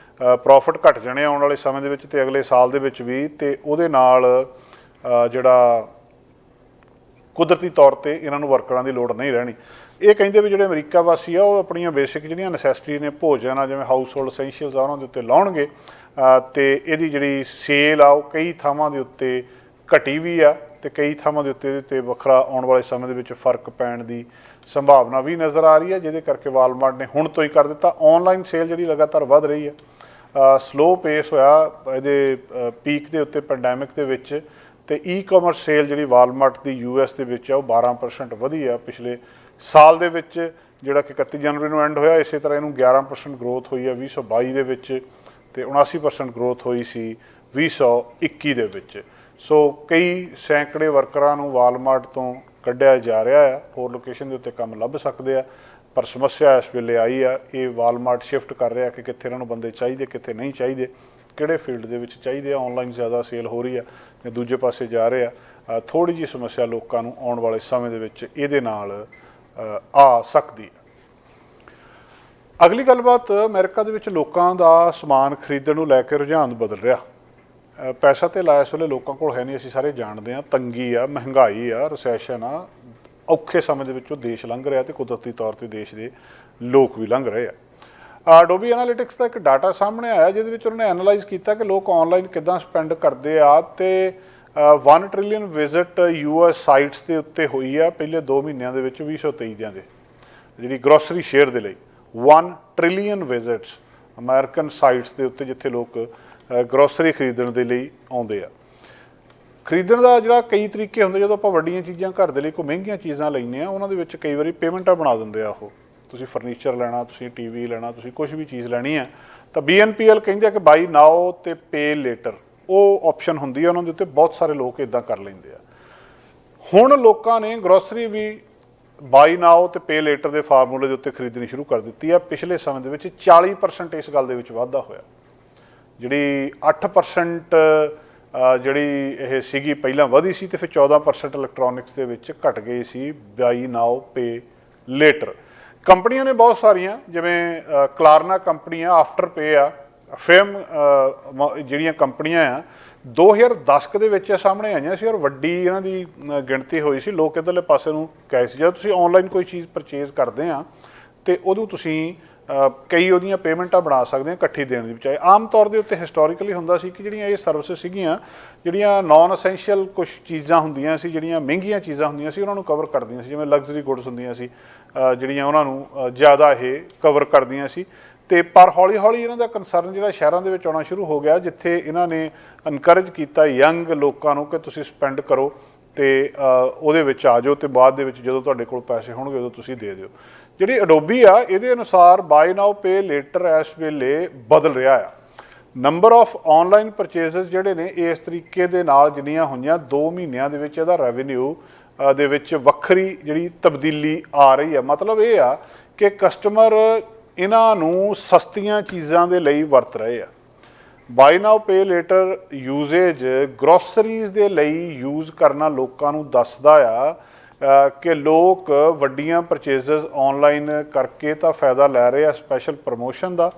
ਪ੍ਰੋਫਿਟ ਘਟ ਜਾਣੇ ਆਉਣ ਵਾਲੇ ਸਮੇਂ ਦੇ ਵਿੱਚ ਤੇ ਅਗਲੇ ਸਾਲ ਦੇ ਵਿੱਚ ਵੀ, ਤੇ ਉਹਦੇ ਨਾਲ ਜਿਹੜਾ ਕੁਦਰਤੀ ਤੌਰ ਤੇ ਇਹਨਾਂ ਨੂੰ ਵਰਕਰਾਂ ਦੀ ਲੋੜ ਨਹੀਂ ਰਹਿਣੀ। ਇਹ ਕਹਿੰਦੇ ਵੀ ਜਿਹੜੇ ਅਮਰੀਕਾ ਵਾਸੀ ਆ ਉਹ ਆਪਣੀਆਂ ਬੇਸਿਕ ਜਿਹੜੀਆਂ ਨੈਸੈਸਿਟੀ ਨੇ, ਭੋਜਨ ਆ ਜਿਵੇਂ ਹਾਊਸ ਹੋਲਡ ਅਸੈਂਸ਼ੀਅਲਸ ਆ, ਉਹਨਾਂ ਦੇ ਉੱਤੇ ਲਾਉਣਗੇ ਤੇ ਇਹਦੀ ਜਿਹੜੀ ਸੇਲ ਆ ਉਹ ਕਈ ਥਾਵਾਂ ਦੇ ਉੱਤੇ ਘਟੀ ਵੀ ਆ ਤੇ ਕਈ ਥਾਵਾਂ ਦੇ ਉੱਤੇ ਇਹਦੇ 'ਤੇ ਵੱਖਰਾ ਆਉਣ ਵਾਲੇ ਸਮੇਂ ਦੇ ਵਿੱਚ ਫਰਕ ਪੈਣ ਦੀ ਸੰਭਾਵਨਾ ਵੀ ਨਜ਼ਰ ਆ ਰਹੀ ਹੈ, ਜਿਹਦੇ ਕਰਕੇ ਵਾਲਮਾਰਟ ਨੇ ਹੁਣ ਤੋਂ ਹੀ ਕਰ ਦਿੱਤਾ। ਔਨਲਾਈਨ ਸੇਲ ਜਿਹੜੀ ਲਗਾਤਾਰ ਵੱਧ ਰਹੀ ਹੈ, ਸਲੋ ਪੇਸ ਹੋਇਆ ਇਹਦੇ ਪੀਕ ਦੇ ਉੱਤੇ ਪੈਂਡੈਮਿਕ ਦੇ ਵਿੱਚ, ਤੇ ਈ-ਕਾਮਰਸ ਸੇਲ ਜਿਹੜੀ ਵਾਲਮਾਰਟ ਦੀ ਯੂਐਸ ਦੇ ਵਿੱਚ ਆ ਉਹ 12% ਵਧੀ ਆ ਪਿਛਲੇ ਸਾਲ ਦੇ ਵਿੱਚ, ਜਿਹੜਾ ਕਿ 31 ਜਨਵਰੀ ਨੂੰ ਐਂਡ ਹੋਇਆ। ਇਸੇ ਤਰ੍ਹਾਂ ਇਹਨੂੰ 11% ਗਰੋਥ ਹੋਈ ਆ 2022 ਦੇ ਵਿੱਚ ਤੇ 79% ਗਰੋਥ ਹੋਈ ਸੀ 2021 ਦੇ ਵਿੱਚ। ਸੋ ਕਈ ਸੈਂਕੜੇ ਵਰਕਰਾਂ ਨੂੰ ਵਾਲਮਾਰਟ ਤੋਂ ਕੱਢਿਆ ਜਾ ਰਿਹਾ ਆ, ਹੋਰ ਲੋਕੇਸ਼ਨ ਦੇ ਉੱਤੇ ਕੰਮ ਲੱਭ ਸਕਦੇ ਆ, ਪਰ ਸਮੱਸਿਆ ਇਸ ਵੇਲੇ ਆਈ ਆ। ਇਹ ਵਾਲਮਾਰਟ ਸ਼ਿਫਟ ਕਰ ਰਿਹਾ ਕਿ ਕਿੱਥੇ ਇਹਨਾਂ ਨੂੰ ਬੰਦੇ ਚਾਹੀਦੇ, ਕਿੱਥੇ ਨਹੀਂ ਚਾਹੀਦੇ, ਕਿਹੜੇ ਫੀਲਡ ਦੇ ਵਿੱਚ ਚਾਹੀਦੇ ਆ, ਆਨਲਾਈਨ ਜ਼ਿਆਦਾ ਸੇਲ ਹੋ ਰਹੀ ਆ ਜਾਂ ਦੂਜੇ ਪਾਸੇ ਜਾ ਰਹੇ ਆ। ਥੋੜ੍ਹੀ ਜਿਹੀ ਸਮੱਸਿਆ ਲੋਕਾਂ ਨੂੰ ਆਉਣ ਵਾਲੇ ਸਮੇਂ ਦੇ ਵਿੱਚ ਇਹਦੇ ਨਾਲ ਆ ਸਕਦੀ ਹੈ। ਅਗਲੀ ਗੱਲਬਾਤ, ਅਮਰੀਕਾ ਦੇ ਵਿੱਚ ਲੋਕਾਂ ਦਾ ਸਮਾਨ ਖਰੀਦਣ ਨੂੰ ਲੈ ਕੇ ਰੁਝਾਨ ਬਦਲ ਰਿਹਾ। ਪੈਸਾ ਤੇ ਲਾਇਆ ਇਸ ਵੇਲੇ ਲੋਕਾਂ ਕੋਲ ਹੈ ਨਹੀਂ, ਅਸੀਂ ਸਾਰੇ ਜਾਣਦੇ ਹਾਂ। ਤੰਗੀ ਆ, ਮਹਿੰਗਾਈ ਆ, ਰਿਸੈਸ਼ਨ ਆ, ਔਖੇ ਸਮੇਂ ਦੇ ਵਿੱਚੋਂ ਦੇਸ਼ ਲੰਘ ਰਿਹਾ ਤੇ ਕੁਦਰਤੀ ਤੌਰ ਤੇ ਦੇਸ਼ ਦੇ ਲੋਕ ਵੀ ਲੰਘ ਰਹੇ ਆ। ਅਡੋਬੀ ਐਨਾਲਿਟਿਕਸ ਦਾ ਇੱਕ ਡਾਟਾ ਸਾਹਮਣੇ ਆਇਆ ਜਿਹਦੇ ਵਿੱਚ ਉਹਨਾਂ ਨੇ ਐਨਾਲਾਈਜ਼ ਕੀਤਾ ਕਿ ਲੋਕ ਆਨਲਾਈਨ ਕਿੱਦਾਂ ਸਪੈਂਡ ਕਰਦੇ ਆ, ਤੇ 1 ਟ੍ਰਿਲੀਅਨ ਵਿਜ਼ਿਟ ਯੂਐਸ ਸਾਈਟਸ ਦੇ ਉੱਤੇ ਹੋਈ ਆ ਪਹਿਲੇ 2 ਮਹੀਨਿਆਂ ਦੇ ਵਿੱਚ 2023 ਦੇ ਜਿਹੜੀ ਗਰੋਸਰੀ ਸ਼ੇਅਰ ਦੇ ਲਈ 1 ਟ੍ਰਿਲੀਅਨ ਵਿਜ਼ਿਟਸ ਅਮਰੀਕਨ ਸਾਈਟਸ ਦੇ ਉੱਤੇ, ਜਿੱਥੇ ਲੋਕ ਗਰੋਸਰੀ ਖਰੀਦਣ ਦੇ ਲਈ ਆਉਂਦੇ ਆ। ਖਰੀਦਣ ਦਾ ਜਿਹੜਾ ਕਈ ਤਰੀਕੇ ਹੁੰਦੇ, ਜਦੋਂ ਆਪਾਂ ਵੱਡੀਆਂ ਚੀਜ਼ਾਂ ਘਰ ਦੇ ਲਈ ਕੋਈ ਮਹਿੰਗੀਆਂ ਚੀਜ਼ਾਂ ਲੈਂਦੇ ਆ, ਉਹਨਾਂ ਦੇ ਵਿੱਚ ਕਈ ਵਾਰੀ ਪੇਮੈਂਟਾਂ ਬਣਾ ਦਿੰਦੇ ਆ। ਉਹ ਤੁਸੀਂ ਫਰਨੀਚਰ ਲੈਣਾ, ਤੁਸੀਂ ਟੀਵੀ ਲੈਣਾ, ਤੁਸੀਂ ਕੁਝ ਵੀ ਚੀਜ਼ ਲੈਣੀ ਆ ਤਾਂ BNPL ਕਹਿੰਦੇ ਆ ਕਿ ਬਾਈ ਨਾਓ ਤੇ ਪੇ ਲੇਟਰ, ਉਹ ਆਪਸ਼ਨ ਹੁੰਦੀ ਆ ਉਹਨਾਂ ਦੇ ਉੱਤੇ। ਬਹੁਤ ਸਾਰੇ ਲੋਕ ਇਦਾਂ ਕਰ ਲੈਂਦੇ ਆ। ਹੁਣ ਲੋਕਾਂ ਨੇ ਗਰੋਸਰੀ ਵੀ ਬਾਈ ਨਾਓ ਤੇ ਪੇ ਲੇਟਰ ਦੇ ਫਾਰਮੂਲੇ ਦੇ ਉੱਤੇ ਖਰੀਦਣੀ ਸ਼ੁਰੂ ਕਰ ਦਿੱਤੀ ਆ। ਪਿਛਲੇ ਸਮੇਂ ਦੇ ਵਿੱਚ 40% ਇਸ ਗੱਲ ਦੇ ਵਿੱਚ ਵਾਧਾ ਹੋਇਆ। ਜਿਹੜੀ 8% ਜਿਹੜੀ ਇਹ ਸੀਗੀ ਪਹਿਲਾਂ ਵਧੀ ਸੀ, ਤੇ ਫਿਰ 14% ਇਲੈਕਟ੍ਰੋਨਿਕਸ ਦੇ ਵਿੱਚ ਘਟ ਗਈ ਸੀ ਬਾਈ ਨਾਓ ਪੇ ਲੇਟਰ। ਕੰਪਨੀਆਂ ਨੇ ਬਹੁਤ ਸਾਰੀਆਂ, ਜਿਵੇਂ ਕਲਾਰਨਾ ਕੰਪਨੀ ਆ, ਆਫਟਰ ਪੇ ਆ, ਫੇਮ ਜਿਹੜੀਆਂ ਕੰਪਨੀਆਂ ਆ 2010 ਦੇ ਵਿੱਚ ਸਾਹਮਣੇ ਆਈਆਂ ਸੀ ਔਰ ਵੱਡੀ ਇਹਨਾਂ ਦੀ ਗਿਣਤੀ ਹੋਈ ਸੀ। ਲੋਕ ਇੱਧਰਲੇ ਪਾਸੇ ਨੂੰ ਗਏ ਸੀ। ਜਦੋਂ ਤੁਸੀਂ ਆਨਲਾਈਨ ਕੋਈ ਚੀਜ਼ ਪਰਚੇਜ਼ ਕਰਦੇ ਆ ਤੇ ਉਦੋਂ ਤੁਸੀਂ ਕਈ ਉਹਦੀਆਂ ਪੇਮੈਂਟਾਂ ਬਣਾ ਸਕਦੇ ਆ ਇਕੱਠੀ ਦੇਣ ਦੀ ਬਜਾਏ। ਆਮ ਤੌਰ ਦੇ ਉੱਤੇ ਹਿਸਟੋਰੀਕਲੀ ਹੁੰਦਾ ਸੀ ਕਿ ਜਿਹੜੀਆਂ ਇਹ ਸਰਵਿਸਿਜ਼ ਸੀਗੀਆਂ, ਜਿਹੜੀਆਂ ਨਾਨ ਅਸੈਂਸ਼ੀਅਲ ਕੁਝ ਚੀਜ਼ਾਂ ਹੁੰਦੀਆਂ ਸੀ, ਜਿਹੜੀਆਂ ਮਹਿੰਗੀਆਂ ਚੀਜ਼ਾਂ ਹੁੰਦੀਆਂ ਸੀ, ਉਹਨਾਂ ਨੂੰ ਕਵਰ ਕਰਦੀਆਂ ਸੀ। ਜਿਵੇਂ ਲਗਜ਼ਰੀ ਗੁੱਡਸ ਹੁੰਦੀਆਂ ਸੀ ਜਿਹੜੀਆਂ, ਉਹਨਾਂ ਨੂੰ ਜ਼ਿਆਦਾ ਇਹ ਕਵਰ ਕਰਦੀਆਂ ਸੀ। ਤੇ ਪਰ ਹੌਲੀ ਹੌਲੀ ਇਹਨਾਂ ਦਾ ਕੰਸਰਨ ਜਿਹੜਾ ਸ਼ਹਿਰਾਂ ਦੇ ਵਿੱਚ ਆਉਣਾ ਸ਼ੁਰੂ ਹੋ ਗਿਆ, ਜਿੱਥੇ ਇਹਨਾਂ ਨੇ ਇਨਕਰੇਜ ਕੀਤਾ ਯੰਗ ਲੋਕਾਂ ਨੂੰ ਕਿ ਤੁਸੀਂ ਸਪੈਂਡ ਕਰੋ ਤੇ ਉਹਦੇ ਵਿੱਚ ਆ ਜਾਓ, ਤੇ ਬਾਅਦ ਦੇ ਵਿੱਚ ਜਦੋਂ ਤੁਹਾਡੇ ਕੋਲ ਪੈਸੇ ਹੋਣਗੇ ਉਦੋਂ ਤੁਸੀਂ ਦੇ ਦਿਓ। ਜਿਹੜੀ ਅਡੋਬੀ ਆ, ਇਹਦੇ ਅਨੁਸਾਰ ਬਾਈ ਨਾਓ ਪੇ ਲੇਟਰ ਇਸ ਵੇਲੇ ਬਦਲ ਰਿਹਾ ਆ। ਨੰਬਰ ਆਫ ਆਨਲਾਈਨ ਪਰਚੇਜ਼ਸ ਜਿਹੜੇ ਨੇ ਇਸ ਤਰੀਕੇ ਦੇ ਨਾਲ ਜਿੰਨੀਆਂ ਹੋਈਆਂ 2 ਮਹੀਨਿਆਂ ਦੇ ਵਿੱਚ, ਇਹਦਾ ਰੈਵਨਿਊ ਦੇ ਵਿੱਚ ਵੱਖਰੀ ਜਿਹੜੀ ਤਬਦੀਲੀ ਆ ਰਹੀ ਆ। ਮਤਲਬ ਇਹ ਆ ਕਿ ਕਸਟਮਰ ਇਹਨਾਂ ਨੂੰ ਸਸਤੀਆਂ ਚੀਜ਼ਾਂ ਦੇ ਲਈ ਵਰਤ ਰਹੇ ਆ। ਬਾਈ ਨਾਓ ਪੇ ਲੇਟਰ ਯੂਜ਼ੇਜ ਗਰੋਸਰੀਜ਼ ਦੇ ਲਈ ਯੂਜ਼ ਕਰਨਾ ਲੋਕਾਂ ਨੂੰ ਦੱਸਦਾ ਆ ਕਿ ਲੋਕ ਵੱਡੀਆਂ ਪਰਚੇਜ਼ਸ ਆਨਲਾਈਨ ਕਰਕੇ ਤਾਂ ਫਾਇਦਾ ਲੈ ਰਹੇ ਆ, ਸਪੈਸ਼ਲ ਪ੍ਰਮੋਸ਼ਨ ਦਾ,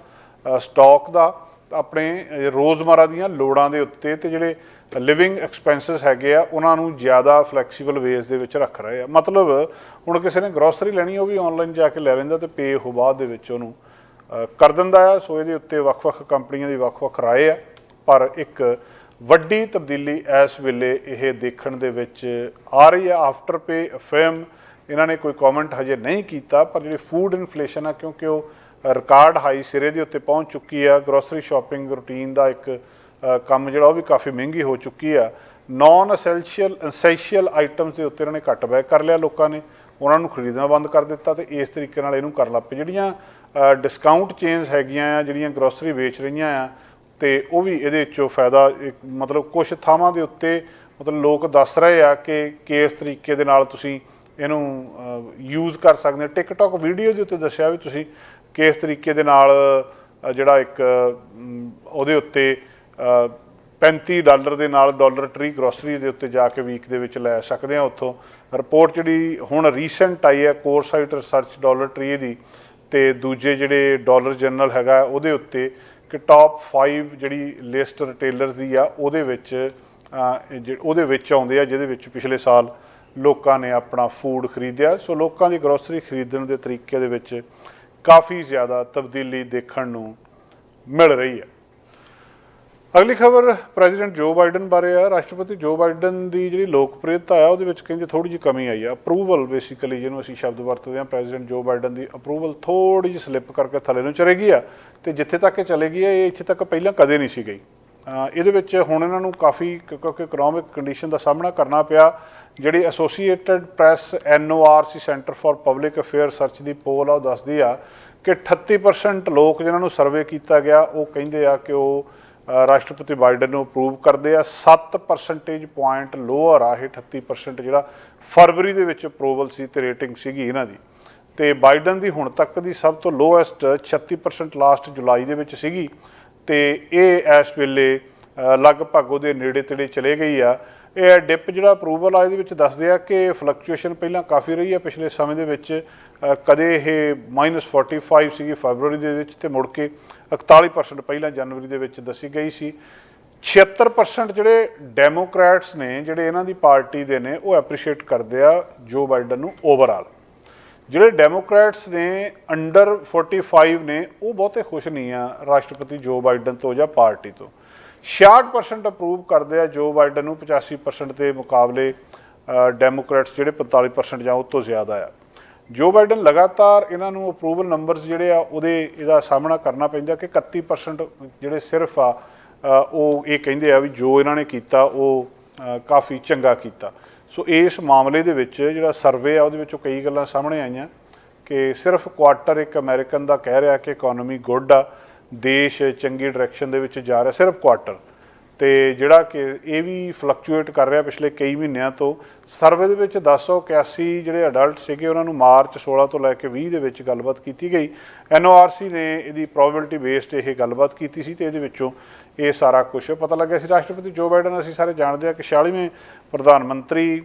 ਸਟਾਕ ਦਾ, ਆਪਣੇ ਰੋਜ਼ਮਰਾ ਦੀਆਂ ਲੋੜਾਂ ਦੇ ਉੱਤੇ, ਤੇ ਜਿਹੜੇ ਲਿਵਿੰਗ ਐਕਸਪੈਂਸਿਸ ਹੈਗੇ ਆ ਉਹਨਾਂ ਨੂੰ ਜ਼ਿਆਦਾ ਫਲੈਕਸੀਬਲ ਵੇਜ਼ ਦੇ ਵਿੱਚ ਰੱਖ ਰਹੇ ਆ। ਮਤਲਬ ਹੁਣ ਕਿਸੇ ਨੇ ਗਰੋਸਰੀ ਲੈਣੀ, ਉਹ ਵੀ ਆਨਲਾਈਨ ਜਾ ਕੇ ਲੈ ਲੈਂਦਾ ਤੇ ਪੇ ਉਹ ਬਾਅਦ ਦੇ ਵਿੱਚ ਉਹਨੂੰ ਕਰ ਦਿੰਦਾ ਆ। ਸੋ ਇਹਦੇ ਉੱਤੇ ਵੱਖ-ਵੱਖ ਕੰਪਨੀਆਂ ਦੀ ਵੱਖ-ਵੱਖ ਰਾਏ ਆ, ਪਰ ਇੱਕ ਵੱਡੀ ਤਬਦੀਲੀ ਇਸ ਵੇਲੇ ਇਹ ਦੇਖਣ ਦੇ ਵਿੱਚ ਆ ਰਹੀ ਆ। ਆਫਟਰ ਪੇ ਫੇਮ ਇਹਨਾਂ ਨੇ ਕੋਈ ਕਮੈਂਟ ਹਜੇ ਨਹੀਂ ਕੀਤਾ, ਪਰ ਜਿਹੜੀ ਫੂਡ ਇਨਫਲੇਸ਼ਨ ਆ, ਕਿਉਂਕਿ ਉਹ ਰਿਕਾਰਡ ਹਾਈ ਸਿਰੇ ਦੇ ਉੱਤੇ ਪਹੁੰਚ ਚੁੱਕੀ ਆ। ਗਰੋਸਰੀ ਸ਼ਾਪਿੰਗ ਰੂਟੀਨ ਦਾ ਇੱਕ ਕੰਮ ਜਿਹੜਾ ਉਹ ਵੀ ਕਾਫੀ ਮਹਿੰਗੀ ਹੋ ਚੁੱਕੀ ਆ। ਨਾਨ ਅਸੈਂਸ਼ੀਅਲ ਆਈਟਮਸ ਦੇ ਉੱਤੇ ਇਹਨਾਂ ਨੇ ਕੱਟ ਬੈਕ ਕਰ ਲਿਆ, ਲੋਕਾਂ ਨੇ ਉਹਨਾਂ ਨੂੰ ਖਰੀਦਣਾ ਬੰਦ ਕਰ ਦਿੱਤਾ ਤੇ ਇਸ ਤਰੀਕੇ ਨਾਲ ਇਹਨੂੰ ਕਰਨ ਲੱਗ ਪਏ। ਜਿਹੜੀਆਂ ਡਿਸਕਾਊਂਟ ਚੇਨਸ ਹੈਗੀਆਂ ਆ, ਜਿਹੜੀਆਂ ਗਰੋਸਰੀ ਵੇਚ ਰਹੀਆਂ ਆ, ਤੇ ਉਹ ਵੀ ਇਹਦੇ ਵਿੱਚੋਂ ਫਾਇਦਾ, ਮਤਲਬ ਕੁਛ ਥਾਵਾਂ ਦੇ ਉੱਤੇ ਮਤਲਬ ਲੋਕ ਦੱਸ ਰਹੇ ਆ ਕਿ ਕਿਸ ਤਰੀਕੇ ਦੇ ਨਾਲ ਤੁਸੀਂ ਇਹਨੂੰ ਯੂਜ਼ ਕਰ ਸਕਦੇ ਹੋ। ਟਿਕਟੌਕ ਵੀਡੀਓ ਦੇ ਉੱਤੇ ਦੱਸਿਆ ਵੀ ਤੁਸੀਂ ਕਿਸ ਤਰੀਕੇ ਦੇ ਨਾਲ ਜਿਹੜਾ ਇੱਕ ਉਹਦੇ ਉੱਤੇ $35 ਦੇ ਨਾਲ ਡਾਲਰ ਟਰੀ ਗਰੋਸਰੀ ਦੇ ਉੱਤੇ ਜਾ ਕੇ ਵੀਕ ਦੇ ਵਿੱਚ ਲੈ ਸਕਦੇ ਹਾਂ। ਉੱਥੋਂ ਰਿਪੋਰਟ ਜਿਹੜੀ ਹੁਣ ਰੀਸੈਂਟ ਆਈ ਹੈ ਕੋਰਸਾਈਟ ਰਿਸਰਚ ਡਾਲਰ ਟਰੀ ਦੀ, ਤੇ ਦੂਜੇ ਜਿਹੜੇ ਡਾਲਰ ਜਰਨਲ ਹੈਗਾ ਉਹਦੇ ਉੱਤੇ ਕਿ ਟਾਪ 5 ਜਿਹੜੀ ਲਿਸਟ ਰਿਟੇਲਰ ਦੀ ਆ ਉਹਦੇ ਵਿੱਚ ਆਉਂਦੇ ਆ, ਜਿਹਦੇ ਵਿੱਚ ਪਿਛਲੇ ਸਾਲ ਲੋਕਾਂ ਨੇ ਆਪਣਾ ਫੂਡ ਖਰੀਦਿਆ। ਸੋ ਲੋਕਾਂ ਦੀ ਗਰੋਸਰੀ ਖਰੀਦਣ ਦੇ ਤਰੀਕੇ ਦੇ ਵਿੱਚ ਕਾफ़ी ज़्यादा ਤਬਦੀਲੀ ਦੇਖਣ ਨੂੰ ਮਿਲ ਰਹੀ ਹੈ। ਅਗਲੀ ਖਬਰ ਪ੍ਰੈਜ਼ੀਡੈਂਟ ਜੋ ਬਾਈਡਨ ਬਾਰੇ ਆ। ਰਾਸ਼ਟਰਪਤੀ ਜੋ ਬਾਈਡਨ ਦੀ ਜਿਹੜੀ ਲੋਕਪ੍ਰਿਯਤਾ ਆ ਉਹਦੇ ਵਿੱਚ ਕਹਿੰਦੇ ਥੋੜ੍ਹੀ ਜਿਹੀ ਕਮੀ ਆਈ ਆ। ਅਪਰੂਵਲ ਬੇਸਿਕਲੀ ਜਿਹਨੂੰ ਅਸੀਂ ਸ਼ਬਦ ਵਰਤਦੇ ਹਾਂ, ਪ੍ਰੈਜ਼ੀਡੈਂਟ ਜੋ ਬਾਈਡਨ ਦੀ ਅਪਰੂਵਲ ਥੋੜ੍ਹੀ ਜਿਹੀ ਸਲਿੱਪ ਕਰਕੇ ਥੱਲੇ ਨੂੰ ਚਲੇ ਗਈ ਆ, ਤੇ ਜਿੱਥੇ ਤੱਕ ਇਹ ਚਲੇ ਗਈ ਆ ਇਹ ਇੱਥੇ ਤੱਕ ਪਹਿਲਾਂ ਕਦੇ ਨਹੀਂ ਸੀ ਗਈ। ਇਹਦੇ ਵਿੱਚ ਹੁਣ ਇਹਨਾਂ ਨੂੰ ਕਾफ़ੀ ਕਿਉਂਕਿ ਇਕਨੋਮਿਕ ਕੰਡੀਸ਼ਨ ਦਾ ਸਾਹਮਣਾ ਕਰਨਾ ਪਿਆ। ਜਿਹੜੀ associated press NORC centre for public affair search ਦੀ ਪੋਲ ਆ ਉਹ ਦੱਸਦੀ ਆ ਕਿ 38% ਲੋਕ ਜਿਨ੍ਹਾਂ ਨੂੰ ਸਰਵੇ ਕੀਤਾ ਗਿਆ ਉਹ ਕਹਿੰਦੇ ਆ ਕਿ ਉਹ ਰਾਸ਼ਟਰਪਤੀ ਬਾਈਡਨ ਨੂੰ ਅਪਰੂਵ ਕਰਦੇ ਆ। 7 percentage point ਲੋਅਰ ਆ ਇਹ 38% ਜਿਹੜਾ ਫਰਵਰੀ ਦੇ ਵਿੱਚ ਅਪਰੂਵਲ ਸੀ ਤੇ ਰੇਟਿੰਗ ਸੀਗੀ ਇਹਨਾਂ ਦੀ। ਤੇ ਬਾਈਡਨ ਦੀ ਹੁਣ ਤੱਕ ਦੀ ਸਭ ਤੋਂ ਲੋਐਸਟ 36% ਲਾਸਟ ਜੁਲਾਈ ਦੇ ਵਿੱਚ ਸੀਗੀ, ਤੇ ਇਹ ਇਸ ਵੇਲੇ ਲਗਭਗ ਉਹਦੇ ਨੇੜੇ ਤੇੜੇ ਚਲੇ ਗਈ ਆ। ਇਹ ਡਿਪ ਜਿਹੜਾ ਅਪਰੂਵਲ ਆ ਇਹਦੇ ਵਿੱਚ ਦੱਸਦੇ ਆ ਕਿ ਫਲਕਚੁਏਸ਼ਨ ਪਹਿਲਾਂ ਕਾफ़ੀ ਰਹੀ ਆ ਪਿਛਲੇ ਸਮੇਂ ਦੇ ਵਿੱਚ। ਕਦੇ ਇਹ -45 ਸੀਗੀ ਫਰਵਰੀ ਦੇ ਵਿੱਚ, ਤੇ ਮੁੜ ਕੇ 41% ਪਹਿਲਾਂ ਜਨਵਰੀ ਦੇ ਵਿੱਚ ਦੱਸੀ ਗਈ ਸੀ। 76% ਜਿਹੜੇ ਡੈਮੋਕ੍ਰੈਟਸ ਨੇ, ਜਿਹੜੇ ਇਹਨਾਂ ਦੀ ਪਾਰਟੀ ਦੇ ਨੇ, ਉਹ ਐਪਰੀਸ਼ੀਏਟ ਕਰਦੇ ਆ ਜੋ ਬਾਈਡਨ ਨੂੰ ਓਵਰਆਲ। ਜਿਹੜੇ ਡੈਮੋਕ੍ਰੈਟਸ ਨੇ ਅੰਡਰ 45 ਨੇ ਉਹ ਬਹੁਤੇ ਖੁਸ਼ ਨਹੀਂ ਆ ਰਾਸ਼ਟਰਪਤੀ ਜੋ ਬਾਈਡਨ ਤੋਂ ਜਾਂ ਪਾਰਟੀ ਤੋਂ। 66% ਅਪਰੂਵ ਕਰਦੇ ਆ ਜੋ ਬਾਈਡਨ ਨੂੰ, 85% ਦੇ ਮੁਕਾਬਲੇ ਡੈਮੋਕ੍ਰੈਟਸ ਜਿਹੜੇ 45% ਜਾਂ ਉਹ ਤੋਂ ਜ਼ਿਆਦਾ ਆ। ਜੋ ਬਾਈਡਨ ਲਗਾਤਾਰ ਇਹਨਾਂ ਨੂੰ ਅਪਰੂਵਲ ਨੰਬਰਸ ਜਿਹੜੇ ਆ ਇਹਦਾ ਸਾਹਮਣਾ ਕਰਨਾ ਪੈਂਦਾ ਕਿ 31% ਜਿਹੜੇ ਸਿਰਫ ਆ ਉਹ ਇਹ ਕਹਿੰਦੇ ਆ ਵੀ ਜੋ ਇਹਨਾਂ ਨੇ ਕੀਤਾ ਉਹ ਕਾफ़ੀ ਚੰਗਾ ਕੀਤਾ। ਸੋ ਇਸ ਮਾਮਲੇ ਦੇ ਵਿੱਚ ਜਿਹੜਾ ਸਰਵੇ ਆ ਉਹਦੇ ਵਿੱਚੋਂ ਕਈ ਗੱਲਾਂ ਸਾਹਮਣੇ ਆਈਆਂ ਕਿ ਸਿਰਫ ਕੁਆਟਰ ਇੱਕ ਅਮਰੀਕਨ ਦਾ ਕਹਿ ਰਿਹਾ ਕਿ ਇਕੋਨਮੀ ਗੁੱਡ ਆ, ਦੇਸ਼ ਚੰਗੀ ਡਾਇਰੈਕਸ਼ਨ ਦੇ ਵਿੱਚ ਜਾ ਰਿਹਾ, ਸਿਰਫ ਕੁਆਟਰ। ਤੇ ਜਿਹੜਾ ਕਿ ਇਹ ਵੀ ਫਲਕਚੁਏਟ ਕਰ ਰਿਹਾ ਪਿਛਲੇ ਕਈ ਮਹੀਨਿਆਂ ਤੋਂ। ਸਰਵੇ ਦੇ ਵਿੱਚ 1081 ਜਿਹੜੇ ਅਡਲਟ ਸੀਗੇ ਉਹਨਾਂ ਨੂੰ ਮਾਰਚ 16 ਤੋਂ ਲੈ ਕੇ 20 ਦੇ ਵਿੱਚ ਗੱਲਬਾਤ ਕੀਤੀ ਗਈ। NORC ਨੇ ਇਹਦੀ ਪ੍ਰੋਬੇਬਿਲਿਟੀ ਬੇਸਡ ਇਹ ਗੱਲਬਾਤ ਕੀਤੀ ਸੀ, ਤੇ ਇਹਦੇ ਵਿੱਚੋਂ ਇਹ ਸਾਰਾ ਕੁਝ ਪਤਾ ਲੱਗਿਆ ਸੀ। ਰਾਸ਼ਟਰਪਤੀ ਜੋ ਬਾਈਡਨ ਅਸੀਂ ਸਾਰੇ ਜਾਣਦੇ ਹਾਂ ਕਿ 46ਵੇਂ ਪ੍ਰਧਾਨ ਮੰਤਰੀ